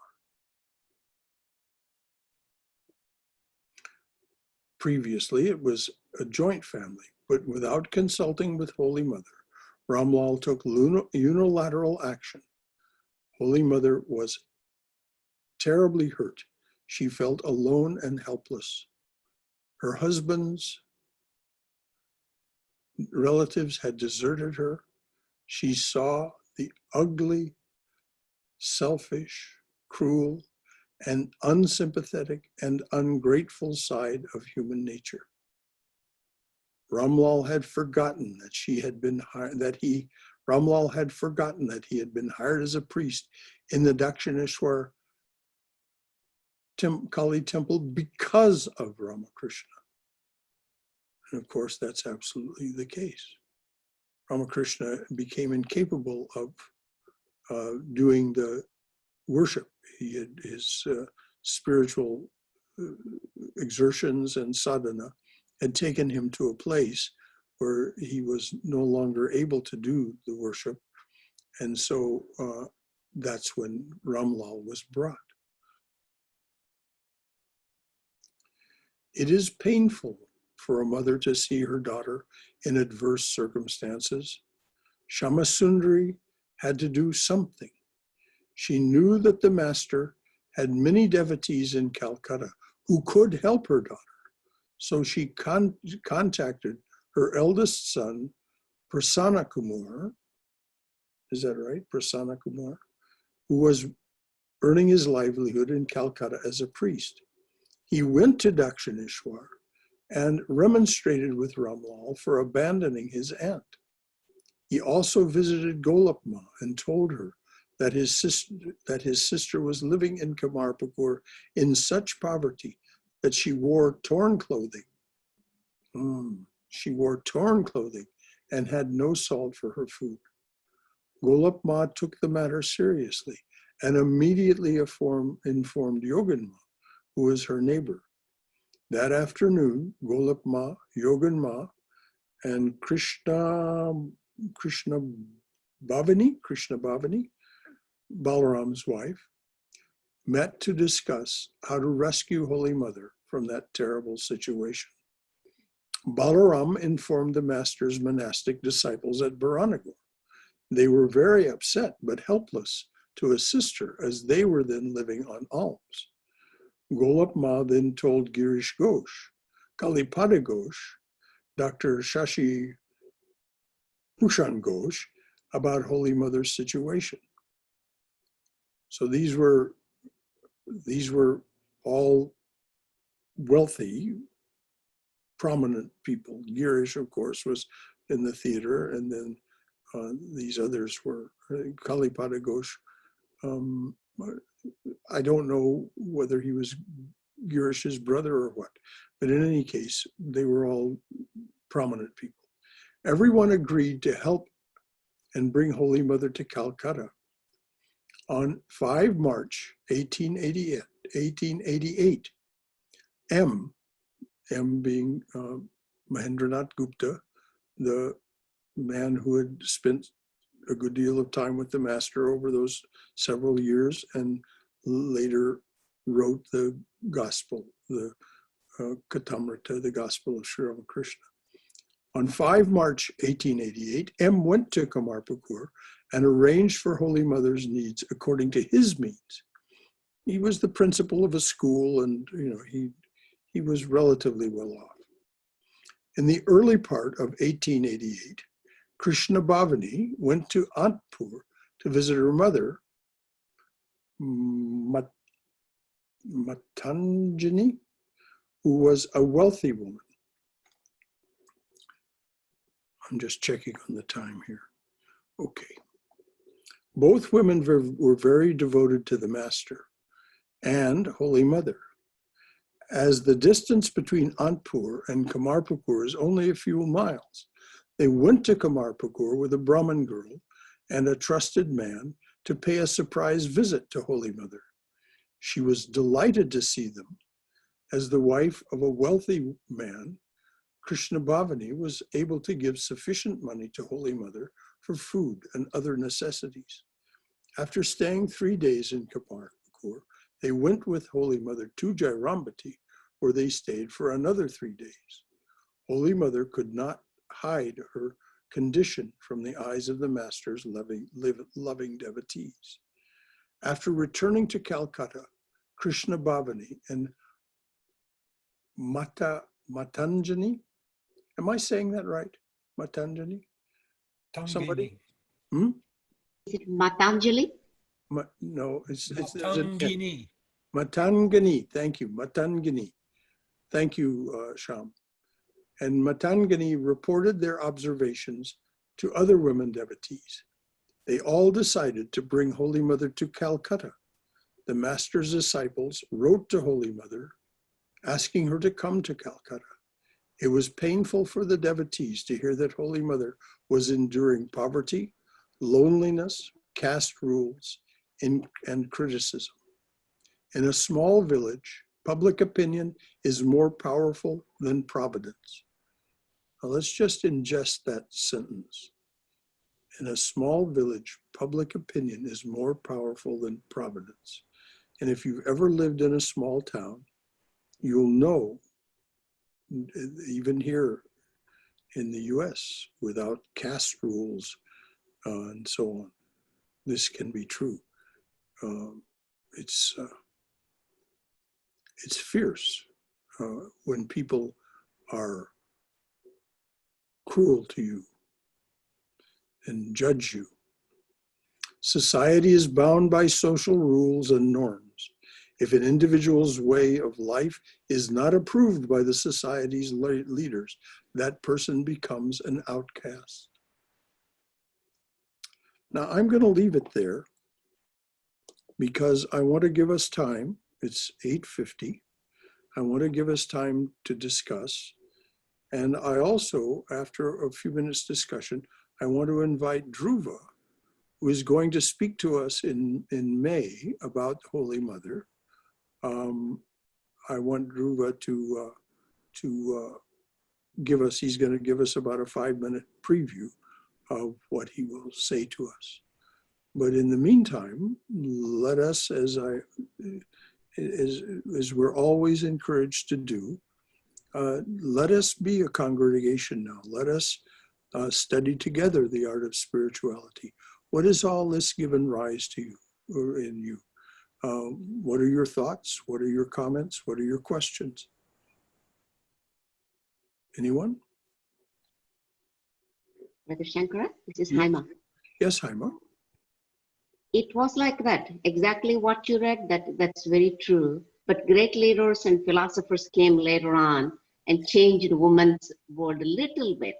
Previously, it was a joint family, but without consulting with Holy Mother, Ramlal took unilateral action. Holy Mother was terribly hurt. She felt alone and helpless. Her husband's relatives had deserted her. She saw the ugly, selfish, cruel, and unsympathetic and ungrateful side of human nature. Ramlal had forgotten that Ramlal had forgotten that he had been hired as a priest in the Dakshineshwar Kali temple because of Ramakrishna. And of course, that's absolutely the case. Ramakrishna became incapable of doing the worship. He had his spiritual exertions and sadhana had taken him to a place where he was no longer able to do the worship. And so that's when Ramlal was brought. It is painful for a mother to see her daughter in adverse circumstances. Shamasundari had to do something. She knew that the master had many devotees in Calcutta who could help her daughter. So she contacted her eldest son, Prasanna Kumar, is that right? Prasanna Kumar, who was earning his livelihood in Calcutta as a priest. He went to Dakshineshwar and remonstrated with Ramlal for abandoning his aunt. He also visited Golapma and told her that his sister was living in Kamarpur in such poverty that she wore torn clothing. She wore torn clothing and had no salt for her food. Golapma took the matter seriously and immediately informed Yoganma, who was her neighbor. That afternoon, Golapma, Yoganma, and Krishna Bhavani, Balaram's wife, met to discuss how to rescue Holy Mother from that terrible situation. Balaram informed the master's monastic disciples at Baranagar. They were very upset but helpless to assist her, as they were then living on alms. Golap Ma then told Girish Ghosh, Kalipada Ghosh, Dr. Shashi Bhushan Ghosh about Holy Mother's situation. So these were all wealthy, prominent people. Girish, of course, was in the theater, and then these others were Kalipada Ghosh. I don't know whether he was Girish's brother or what, but in any case, they were all prominent people. Everyone agreed to help and bring Holy Mother to Calcutta. On 5 March 1888, M being Mahendranath Gupta, the man who had spent a good deal of time with the master over those several years and later wrote the gospel, the Katamrita, the gospel of Sri Ramakrishna. On 5 March 1888, M went to Kamarpukur and arranged for Holy Mother's needs according to his means. He was the principal of a school, and he was relatively well off. In the early part of 1888, Krishna Bhavani went to Antpur to visit her mother, Matanjani, who was a wealthy woman. I'm just checking on the time here. Okay. Both women were very devoted to the master and Holy Mother. As the distance between Antpur and Kamarpukur is only a few miles, they went to Kamarpukur with a Brahmin girl and a trusted man to pay a surprise visit to Holy Mother. She was delighted to see them. As the wife of a wealthy man, Krishna Bhavani was able to give sufficient money to Holy Mother for food and other necessities. After staying 3 days in Kamarpukur, they went with Holy Mother to Jairambati, where they stayed for another 3 days. Holy Mother could not hide her condition from the eyes of the master's loving devotees. After returning to Calcutta, Krishna Bhavani and Matanjani, am I saying that right? Matanjani? Somebody? Is it Matanjali? No, it's Matangini. Matangani. Thank you, Matangani. Thank you, Sham. And Matangani reported their observations to other women devotees. They all decided to bring Holy Mother to Calcutta. The master's disciples wrote to Holy Mother, asking her to come to Calcutta. It was painful for the devotees to hear that Holy Mother was enduring poverty, loneliness, caste rules, and criticism. In a small village, public opinion is more powerful than providence. Now let's just ingest that sentence. In a small village, public opinion is more powerful than providence. And if you've ever lived in a small town, you'll know, even here in the US, without caste rules and so on, this can be true. It's fierce when people are cruel to you and judge you. Society is bound by social rules and norms. If an individual's way of life is not approved by the society's leaders, that person becomes an outcast. Now, I'm going to leave it there because I want to give us time. It's 8:50. I want to give us time to discuss. And I also, after a few minutes discussion, I want to invite Dhruva, who is going to speak to us in May about Holy Mother. I want Dhruva to give us, he's going to give us about a 5-minute preview of what he will say to us. But in the meantime, let us, as I as we're always encouraged to do, let us be a congregation now. Let us study together the art of spirituality. What has all this given rise to you or in you? What are your thoughts? What are your comments? What are your questions? Anyone? Brother Shankara, this is Yes. Haima. Yes, Haima. It was like that, exactly what you read, that's very true. But great leaders and philosophers came later on and changed women's world a little bit.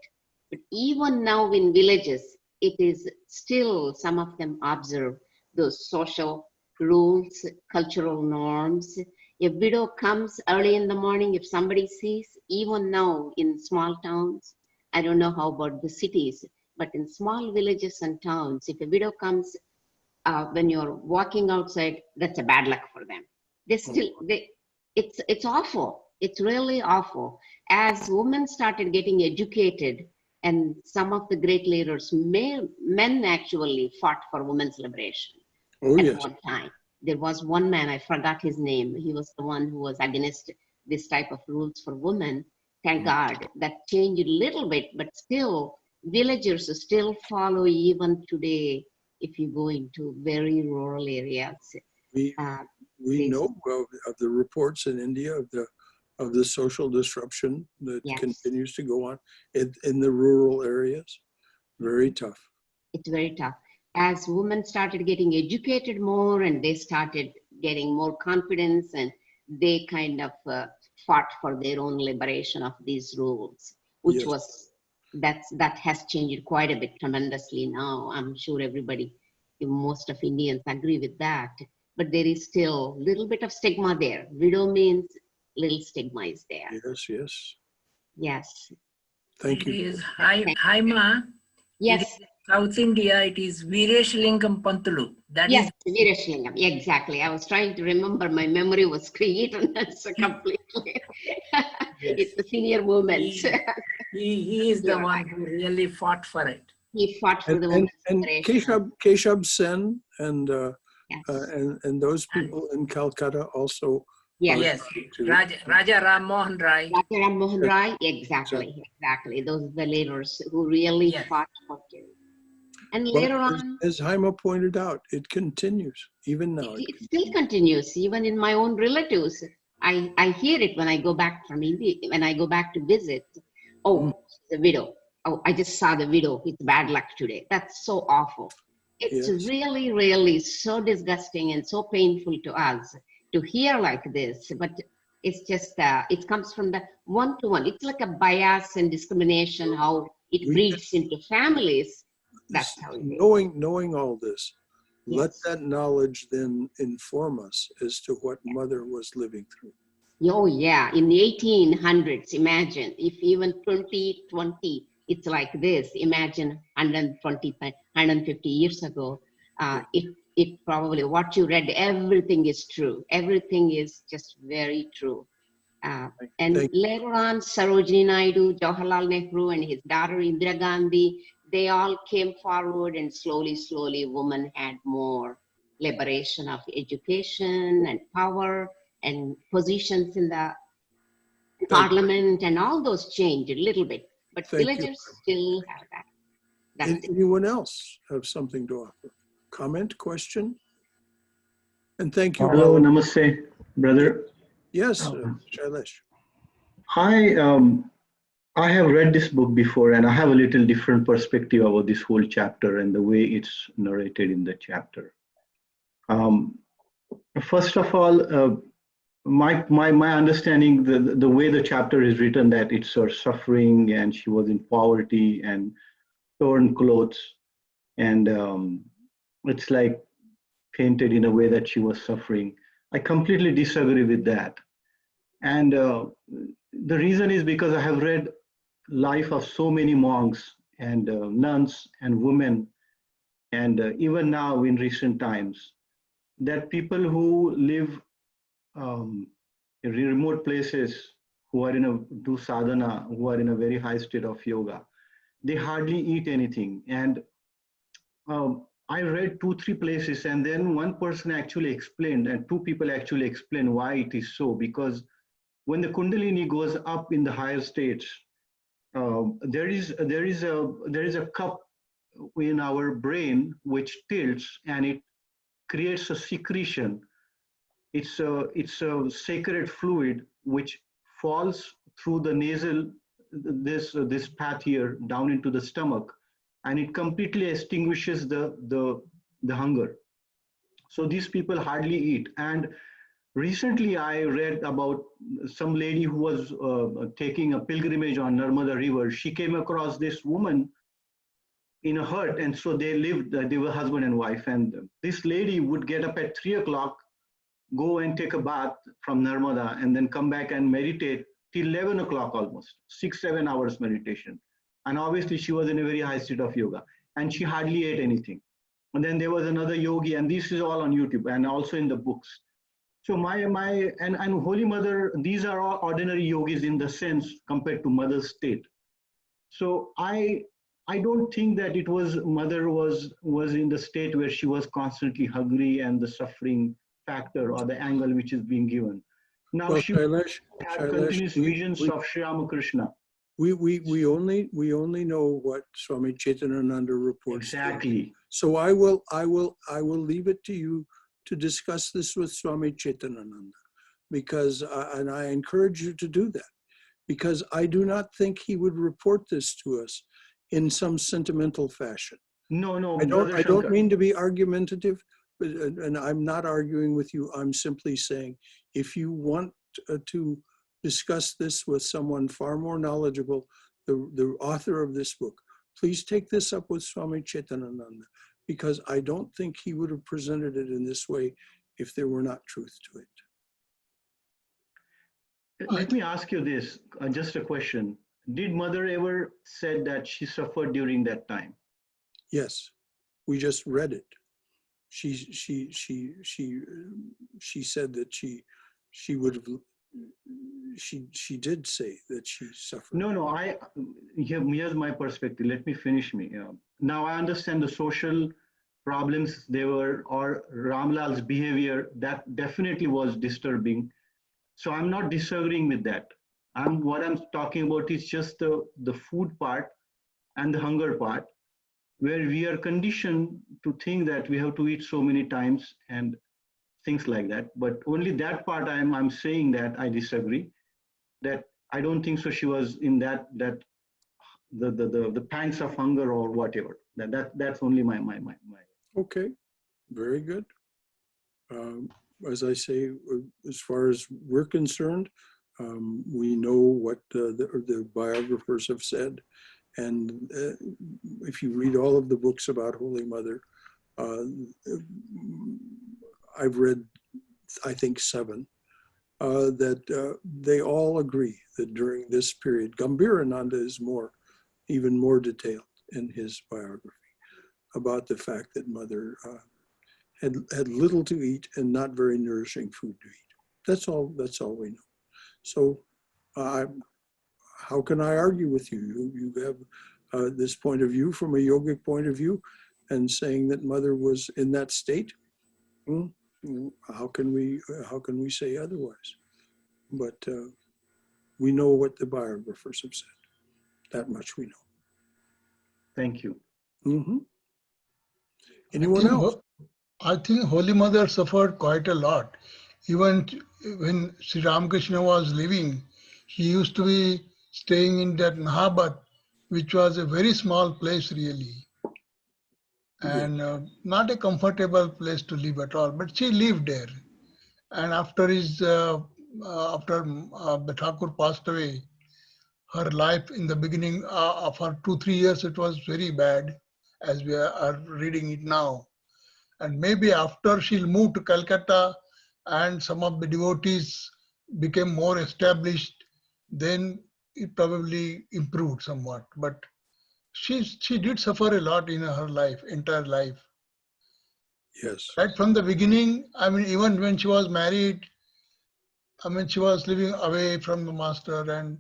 But even now in villages, it is still, some of them observe those social rules, cultural norms. A widow comes early in the morning, if somebody sees, even now in small towns, I don't know how about the cities, but in small villages and towns, if a widow comes when you're walking outside, that's a bad luck for them. It's awful. It's really awful. As women started getting educated, and some of the great leaders, men actually fought for women's liberation at one time. There was one man, I forgot his name. He was the one who was against this type of rules for women. Thank God that changed a little bit, but still, villagers still follow even today. If you go into very rural areas, we know of the reports in India of the social disruption that continues to go on in the rural areas. Very tough. It's very tough. As women started getting educated more and they started getting more confidence, and they kind of fought for their own liberation of these rules, which was that has changed quite a bit tremendously now. I'm sure most of Indians agree with that, but there is still a little bit of stigma there. Widow means little stigma is there. Yes, yes. Yes. Thank you. It is Haima. Yes. South India, it is Vireshilingam Pantulu. That yes, Vireshilingam. Exactly. I was trying to remember. My memory was created so completely. It's the senior movement. He is the one who really fought for it. He fought for the women's liberation. Keshab Sen and those people in Calcutta also. Yes, Raja Ram Mohan Rai. Raja Ram Mohan Rai, exactly. Those are the leaders who really fought for it. And later on, as Haima pointed out, it continues even now. It still continues, even in my own relatives. I hear it when I go back from India, when I go back to visit. Oh, the widow. Oh, I just saw the widow. It's bad luck today. That's so awful. It's really, really so disgusting and so painful to us to hear like this. But it's just, it comes from the one-to-one. It's like a bias and discrimination, how it breeds into families. That's how it is. Knowing all this, let that knowledge then inform us as to what Mother was living through. Oh yeah, in the 1800s, imagine if even 2020, it's like this. Imagine 120, 150 years ago. It probably, what you read, everything is true. Everything is just very true. And later on, Sarojini Naidu, Jawaharlal Nehru, and his daughter Indira Gandhi, they all came forward, and slowly, women had more liberation of education and power and positions in the parliament, and all those changed a little bit. But villagers still have that. Anyone else have something to offer? Comment, question? And thank you. Hello, namaste, brother. Yes, Shailesh. I have read this book before, and I have a little different perspective about this whole chapter and the way it's narrated in the chapter. First of all, my understanding, the way the chapter is written, that it's her suffering and she was in poverty and torn clothes, and it's like painted in a way that she was suffering. I completely disagree with that. And the reason is because I have read life of so many monks and nuns and women, and even now in recent times, that people who live in remote places, who are do sadhana, who are in a very high state of yoga, they hardly eat anything. And I read 2-3 places, and then one person actually explained, and two people actually explained why it is so. Because when the Kundalini goes up in the higher states, there is a cup in our brain which tilts, and it creates a secretion. It's a sacred fluid which falls through the nasal, this path here down into the stomach, and it completely extinguishes the hunger. So these people hardly eat. And recently I read about some lady who was taking a pilgrimage on Narmada River. She came across this woman in a hut, and so they lived, they were husband and wife, and this lady would get up at 3 o'clock, go and take a bath from Narmada, and then come back and meditate till 11 o'clock almost, 6-7 hours meditation. And obviously she was in a very high state of yoga, and she hardly ate anything. And then there was another yogi, and this is all on YouTube and also in the books. So and Holy Mother, these are all ordinary yogis in the sense compared to Mother's state. So I don't think that it was Mother was in the state where she was constantly hungry and the suffering factor or the angle which is being given. Now Well, she Shailesh, had continuous visions of Sri Ramakrishna. we only know what Swami Chetanananda reports. Exactly. So I will leave it to you to discuss this with Swami Chetanananda, because and I encourage you to do that, because I do not think he would report this to us in some sentimental fashion. No, I Brother don't Shankar. mean to be argumentative, but, and I'm not arguing with you. I'm simply saying, if you want to discuss this with someone far more knowledgeable, the author of this book, please take this up with Swami Chetanananda, because I don't think he would have presented it in this way if there were not truth to it. Let me ask you this, just a question. Did Mother ever said that she suffered during that time? Yes, we just read it. She said that she would have. She did say that she suffered. No. Here's my perspective. Let me finish me. Now I understand the social problems there were, or Ramlal's behavior that definitely was disturbing. So I'm not disagreeing with that. What I'm talking about is just the food part and the hunger part, where we are conditioned to think that we have to eat so many times and things like that. But only that part I'm saying that I disagree. That I don't think so. She was in the pangs of hunger or whatever. That's only my. Okay, very good. As I say, as far as we're concerned, we know what the biographers have said. And if you read all of the books about Holy Mother, I've read, I think, 7, that they all agree that during this period, Gambhirananda is even more detailed in his biography about the fact that Mother had little to eat and not very nourishing food to eat. That's all we know. So how can I argue with you? You have this point of view from a yogic point of view, and saying that Mother was in that state. How can we say otherwise? But we know what the biographers have said. That much we know. Thank you. Mm-hmm. Anyone else? I think Holy Mother suffered quite a lot. Even when Sri Ramakrishna was living, he used to be staying in that Mahabhat, which was a very small place really, and not a comfortable place to live at all. But she lived there. And after the Thakur passed away, her life in the beginning for 2-3 years, it was very bad, as we are reading it now. And maybe after she'll move to Calcutta and some of the devotees became more established, then it probably improved somewhat. But she did suffer a lot in her life, entire life. Yes. Right from the beginning, I mean, even when she was married, I mean, she was living away from the master, and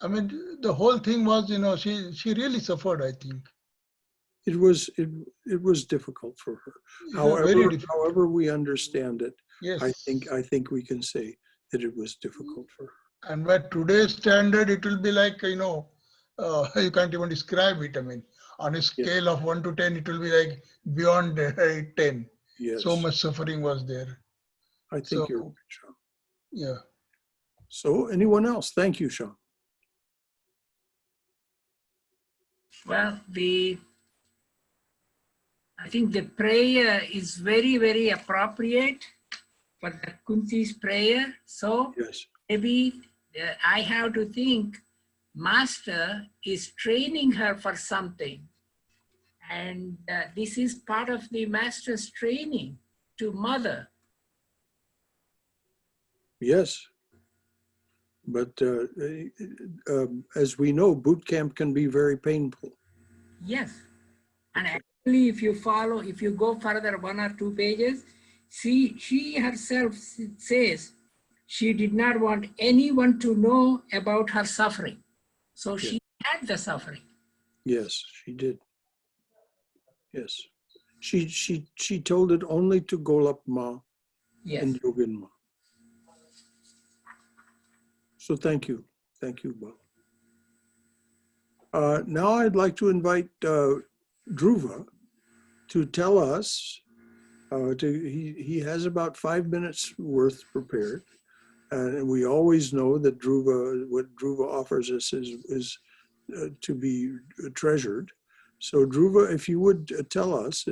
I mean, the whole thing was, she really suffered, I think. It was difficult for her. It was very difficult. However we understand it, Yes. I think we can say that it was difficult for her. And by today's standard, it will be like, you can't even describe it. I mean, on a scale of 1 to 10, it will be like beyond 10. Yes. So much suffering was there. I think So, you're right, Sean. yeah. So anyone else? Thank you, Sean. Well, I think the prayer is very, very appropriate for the Kunti's prayer. So Yes. maybe I have to think Master is training her for something. And this is part of the Master's training to mother. Yes. But as we know, boot camp can be very painful. Yes. And actually, if you go further 1 or 2 pages, she herself says she did not want anyone to know about her suffering. So she had the suffering. Yes, she did. Yes. She told it only to Golap Ma and Yogin Ma. So thank you. Thank you, Bob. Now I'd like to invite Dhruva to tell us, he has about 5 minutes worth prepared. And we always know that what Dhruva offers us is to be treasured. So Dhruva, if you would tell us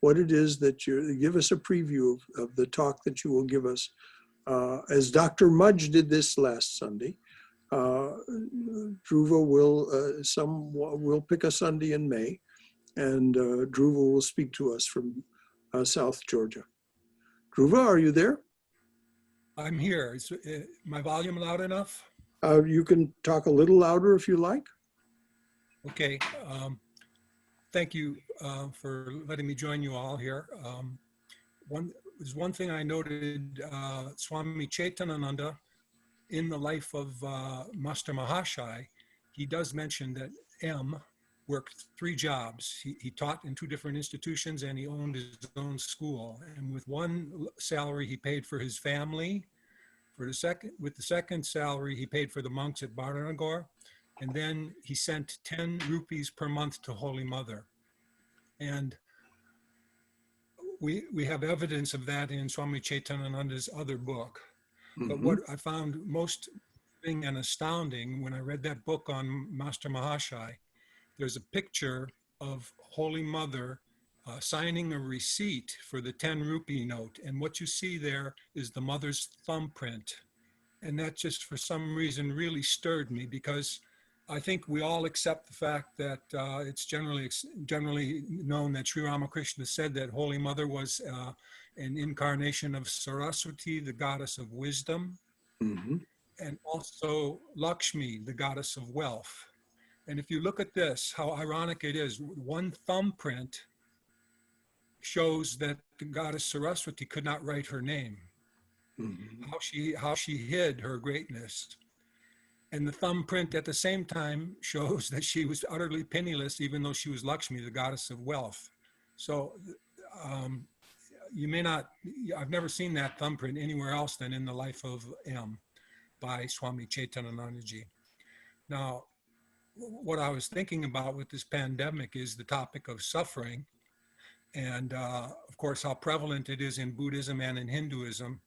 what it is that give us a preview of the talk that you will give us. As Dr. Mudge did this last Sunday, Dhruva will pick a Sunday in May, and Dhruva will speak to us from South Georgia. Dhruva, are you there? I'm here. Is my volume loud enough? You can talk a little louder if you like. Okay. Thank you for letting me join you all here. There's one thing I noted, Swami Chetanananda, in the life of Master Mahashai, he does mention that M worked 3 jobs. He taught in 2 different institutions and he owned his own school. And with 1 salary, he paid for his family. With the second salary, he paid for the monks at Bharanagor. And then he sent 10 rupees per month to Holy Mother. And we have evidence of that in Swami Chetanananda's other book. But what I found most moving and astounding when I read that book on Master Mahashai, there's a picture of Holy Mother signing a receipt for the 10 rupee note. And what you see there is the mother's thumbprint. And that just for some reason really stirred me, because I think we all accept the fact that it's generally known that Sri Ramakrishna said that Holy Mother was an incarnation of Saraswati, the goddess of wisdom, and also Lakshmi, the goddess of wealth. And if you look at this, how ironic it is, 1 thumbprint shows that the goddess Saraswati could not write her name, how she hid her greatness. And the thumbprint at the same time shows that she was utterly penniless, even though she was Lakshmi, the goddess of wealth. So you may not, I've never seen that thumbprint anywhere else than in the life of M by Swami Chetananandaji. Now, what I was thinking about with this pandemic is the topic of suffering. And of course, how prevalent it is in Buddhism and in Hinduism.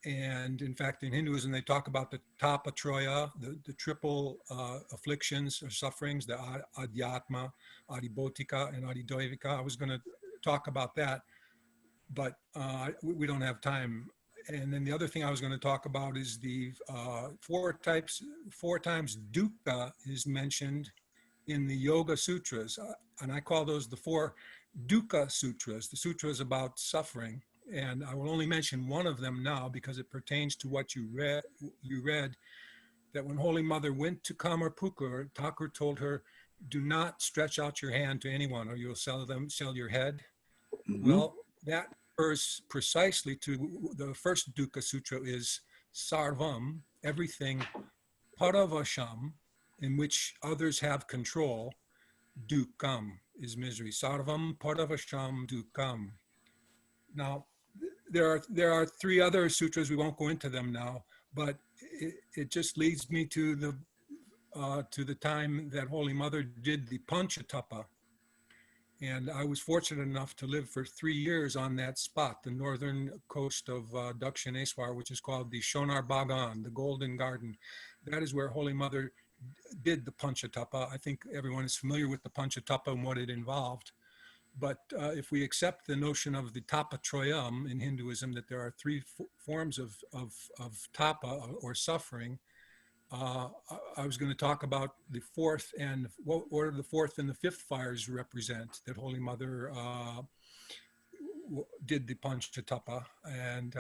And in fact, in Hinduism, they talk about the tapatroya, the triple afflictions or sufferings, the adhyatma, adhibhotika, and adhidoivika. I was going to talk about that, but we don't have time. And then the other thing I was going to talk about is the 4 times dukkha is mentioned in the Yoga Sutras. And I call those the 4 dukkha sutras, the sutras about suffering. And I will only mention one of them now because it pertains to what you read, that when Holy Mother went to Kamarpukur, Thakur told her, do not stretch out your hand to anyone or you'll sell your head. Well, that refers precisely to the first Dukkha Sutra is Sarvam, everything, Paravasham, in which others have control, dukam is misery. Sarvam paravasham dukam. Now, there are three other sutras. We won't go into them now, but it just leads me to the time that Holy Mother did the Panchatapa. And I was fortunate enough to live for 3 years on that spot, the northern coast of Dakshineswar, which is called the Shonar Bagan, the Golden Garden. That is where Holy Mother did the Panchatapa. I think everyone is familiar with the Panchatapa and what it involved. But if we accept the notion of the Tapatroyam in Hinduism, that there are three forms of tapa or suffering, I was going to talk about the fourth and what the fourth and the fifth fires represent that Holy Mother did the Panchatapa, and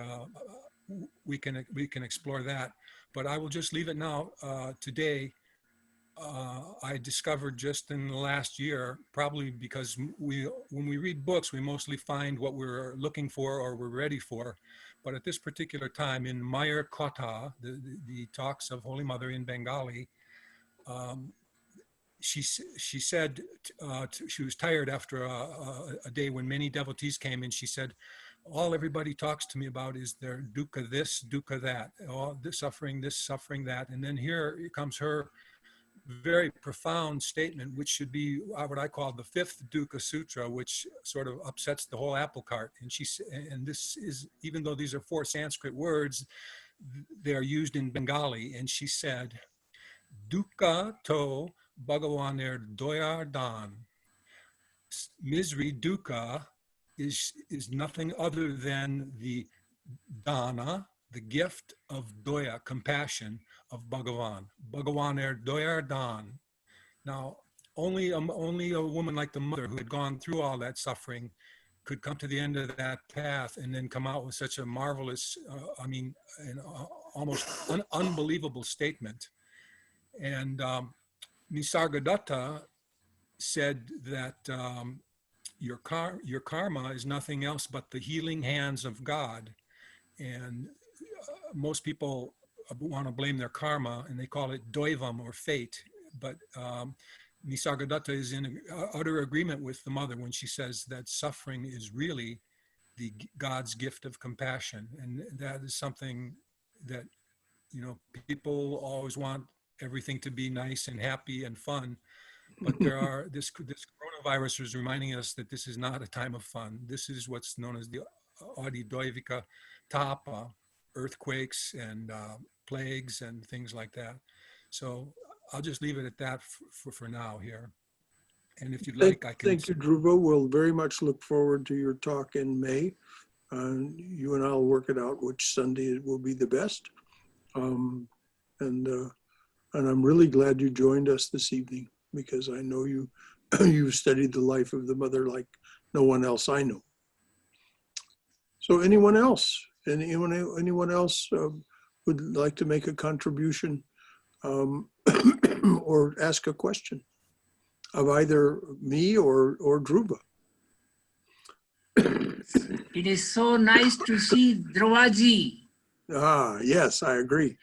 we can explore that. But I will just leave it now. Today, I discovered just in the last year, probably because when we read books, we mostly find what we're looking for or we're ready for. But at this particular time in Mayur Kotha, the talks of Holy Mother in Bengali, she said she was tired after a day when many devotees came, and she said, all everybody talks to me about is their dukkha this, dukkha that, all this, suffering that. And then here comes her very profound statement, which should be what I call the fifth dukkha sutra, which sort of upsets the whole apple cart. And this is, even though these are 4 Sanskrit words, they are used in Bengali. And she said, dukkha to bhagavanir doyar dan. Misery, dukkha, is nothing other than the dana, the gift of doya, compassion, of Bhagavan. Bhagavanir doyar dan. Now, only a woman like the Mother who had gone through all that suffering could come to the end of that path and then come out with such a marvelous, almost unbelievable statement. And Nisargadatta said that your karma is nothing else but the healing hands of God. And most people want to blame their karma, and they call it doivam, or fate. But Nisargadatta is in utter agreement with the Mother when she says that suffering is really God's gift of compassion. And that is something that, people always want everything to be nice and happy and fun. But this coronavirus is reminding us that this is not a time of fun. This is what's known as the Adi Doivika Tapa, earthquakes and plagues and things like that. So I'll just leave it at that for now here. And if you'd like, I can. Thank you, Dhruva. We'll very much look forward to your talk in May. You and I'll work it out which Sunday it will be the best. And I'm really glad you joined us this evening, because I know you've studied the life of the Mother like no one else I know. So anyone else? Anyone else would like to make a contribution or ask a question of either me or Dhruva? It is so nice to see Dhruvaji. Ah, yes, I agree.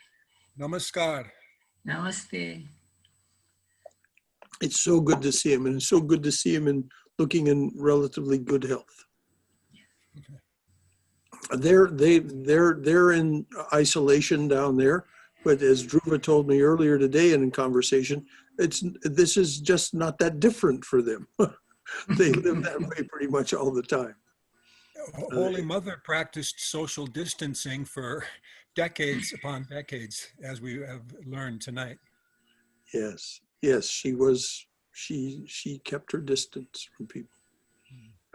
Namaskar. Namaste. It's so good to see him, and it's so good to see him looking in relatively good health. They're in isolation down there, but as Dhruva told me earlier today in conversation, this is just not that different for them. They live that way pretty much all the time. Holy Mother practiced social distancing for decades upon decades, as we have learned tonight. Yes, she kept her distance from people.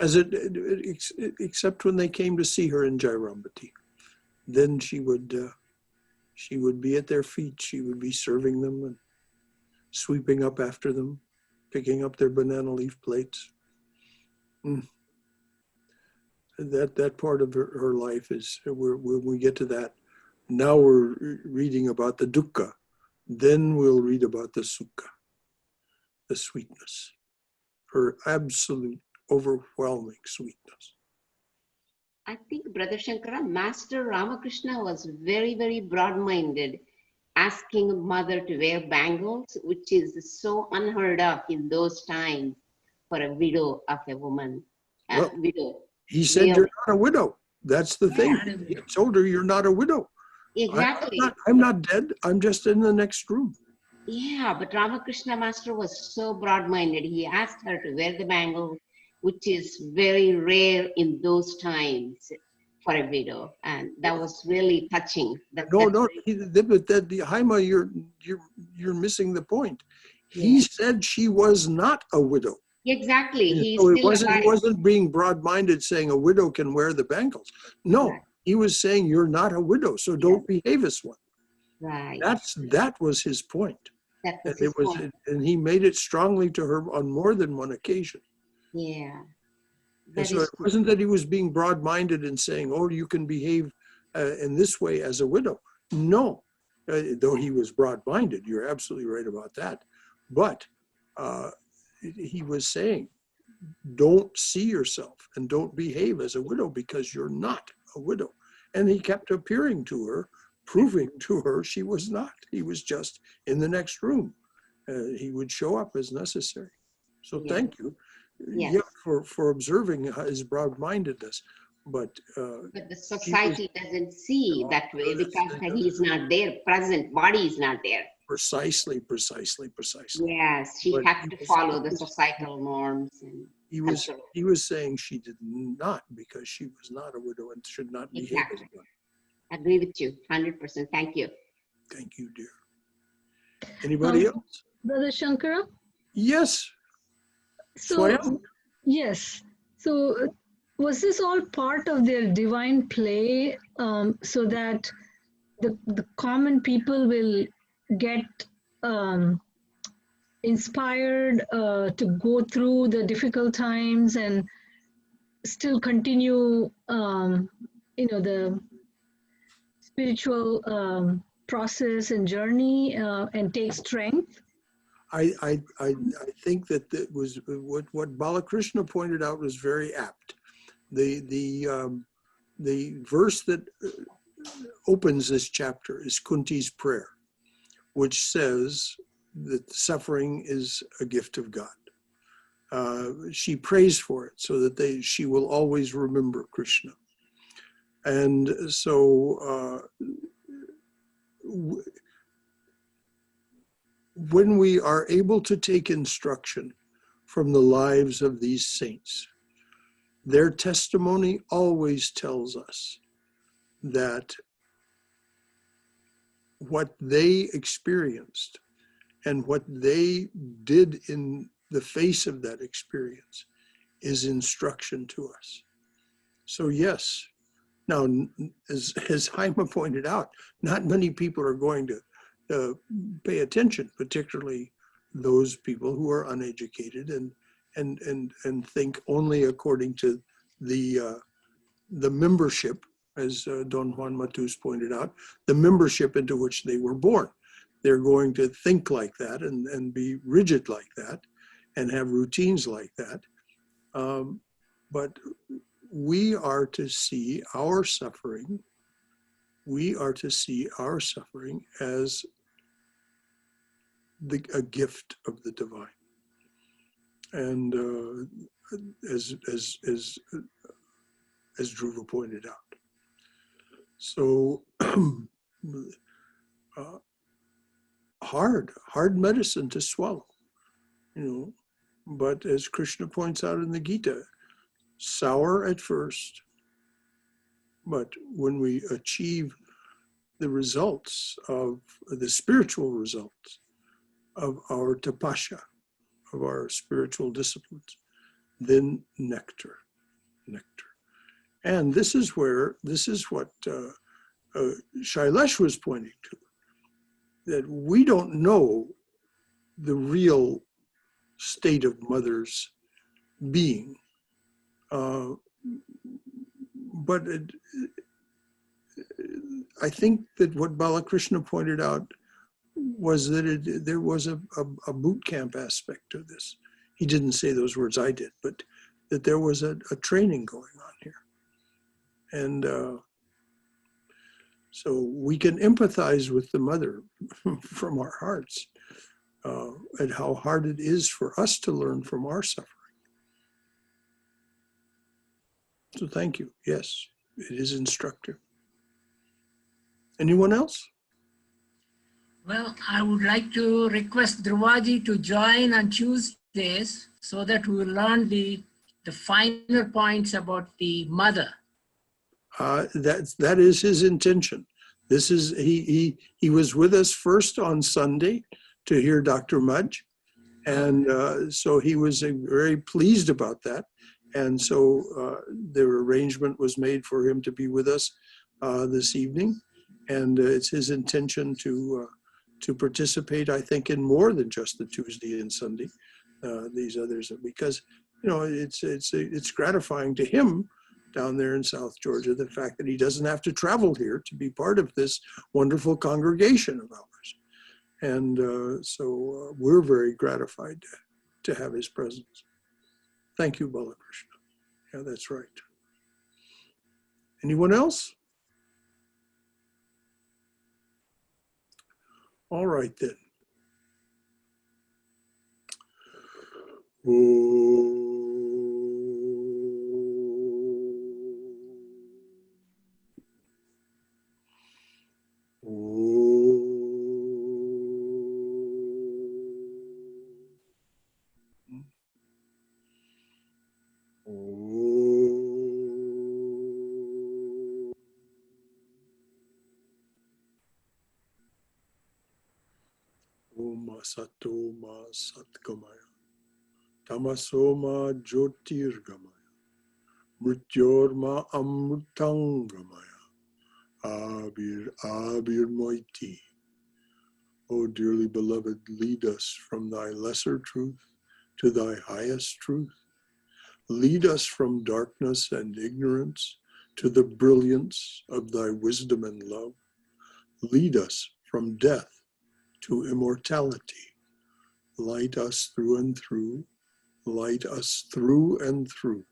Except when they came to see her in Jairambati, then she would be at their feet. She would be serving them and sweeping up after them, picking up their banana leaf plates. That part of her life is, when we get to that, now we're reading about the dukkha, then we'll read about the sukha, the sweetness, her absolute overwhelming sweetness. I think, Brother Shankara, Master Ramakrishna was very, very broad-minded. asking a mother to wear bangles, which is so unheard of in those times for a widow of a woman. Well, Widow. he said, Wear- you're not a widow. That's the thing. He told her, you're not a widow. Exactly. I'm not dead. I'm just in the next room. Yeah, but Ramakrishna Master was so broad-minded. He asked her to wear the bangle, which is very rare in those times for a widow, and that was really touching. But Haima, you're missing the point. He said she was not a widow. Exactly. He's So still he alive. wasn't being broad-minded saying a widow can wear the bangles. No, Right. he was saying you're not a widow, so don't behave as one. Right. That was his point. That was And his point. and he made it strongly to her on more than one occasion. Yeah. And That so is it wasn't that he was being broad-minded and saying, oh, you can behave in this way as a widow. No, though he was broad-minded, you're absolutely right about that. But he was saying, don't see yourself and don't behave as a widow because you're not a widow. And he kept appearing to her, proving to her she was not. He was just in the next room. He would show up as necessary. So thank you. Yes. Yeah, for observing his broad-mindedness. But the society doesn't see that way because he's not there, present, body is not there. Precisely. Yes, she But had to follow the societal norms. And he was saying she did not because she was not a widow and should not behave as one. Agree with you, 100%. Thank you. Thank you, dear. Anybody else? Brother Shankara? Yes. So, yes. So, was this all part of their divine play so that the common people will get inspired to go through the difficult times and still continue, the spiritual process and journey and take strength? I think that was what Balakrishna pointed out was very apt. The verse that opens this chapter is Kunti's prayer, which says that suffering is a gift of God. She prays for it so that she will always remember Krishna. And so when we are able to take instruction from the lives of these saints, their testimony always tells us that what they experienced and what they did in the face of that experience is instruction to us. So yes, now, as Haima pointed out, not many people are going to pay attention, particularly those people who are uneducated and think only according to the membership, as Don Juan Matus pointed out, the membership into which they were born. They're going to think like that and be rigid like that and have routines like that. But we are to see our suffering. We are to see our suffering as a gift of the divine. And as Dhruva pointed out. So hard medicine to swallow, but as Krishna points out in the Gita, sour at first, but when we achieve the results of the spiritual results of our tapasya, of our spiritual disciplines, then nectar. And this is what Shailesh was pointing to, that we don't know the real state of mother's being. But I think that what Balakrishna pointed out was that there was a boot camp aspect to this. He didn't say those words, I did, but that there was a training going on here. And So we can empathize with the mother from our hearts and how hard it is for us to learn from our suffering. So thank you. Yes, it is instructive. Anyone else? Well, I would like to request Dhruvaji to join on Tuesdays so that we will learn the finer points about the mother. That is his intention. This is he was with us first on Sunday to hear Dr. Mudge, and so he was very pleased about that. And so the arrangement was made for him to be with us this evening, and it's his intention to participate, I think, in more than just the Tuesday and Sunday, these others, because it's gratifying to him down there in South Georgia, the fact that he doesn't have to travel here to be part of this wonderful congregation of ours. And so we're very gratified to have his presence. Thank you, Balakrishna. Yeah, that's right. Anyone else? All right then. Satoma Satgamaya Tamasoma Jyotirgamaya Mrityorma Amrutangamaya Abir Moiti. O dearly beloved, lead us from thy lesser truth to thy highest truth. Lead us from darkness and ignorance to the brilliance of thy wisdom and love. Lead us from death to immortality. Light us through and through, light us through and through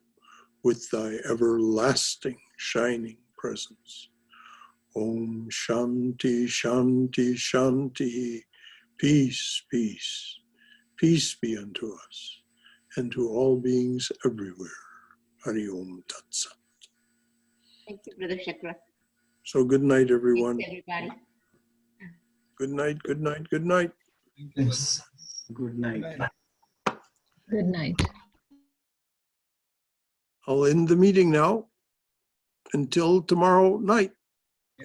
with thy everlasting shining presence. Om Shanti, Shanti, Shanti. Peace, peace. Peace be unto us and to all beings everywhere. Hari Om Tat Sat. Thank you, Brother Shankara. So good night, everyone. Thanks, everybody. Good night, good night, good night. Yes. Good night. Good night. I'll end the meeting now until tomorrow night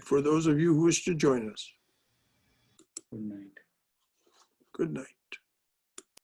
for those of you who wish to join us. Good night. Good night.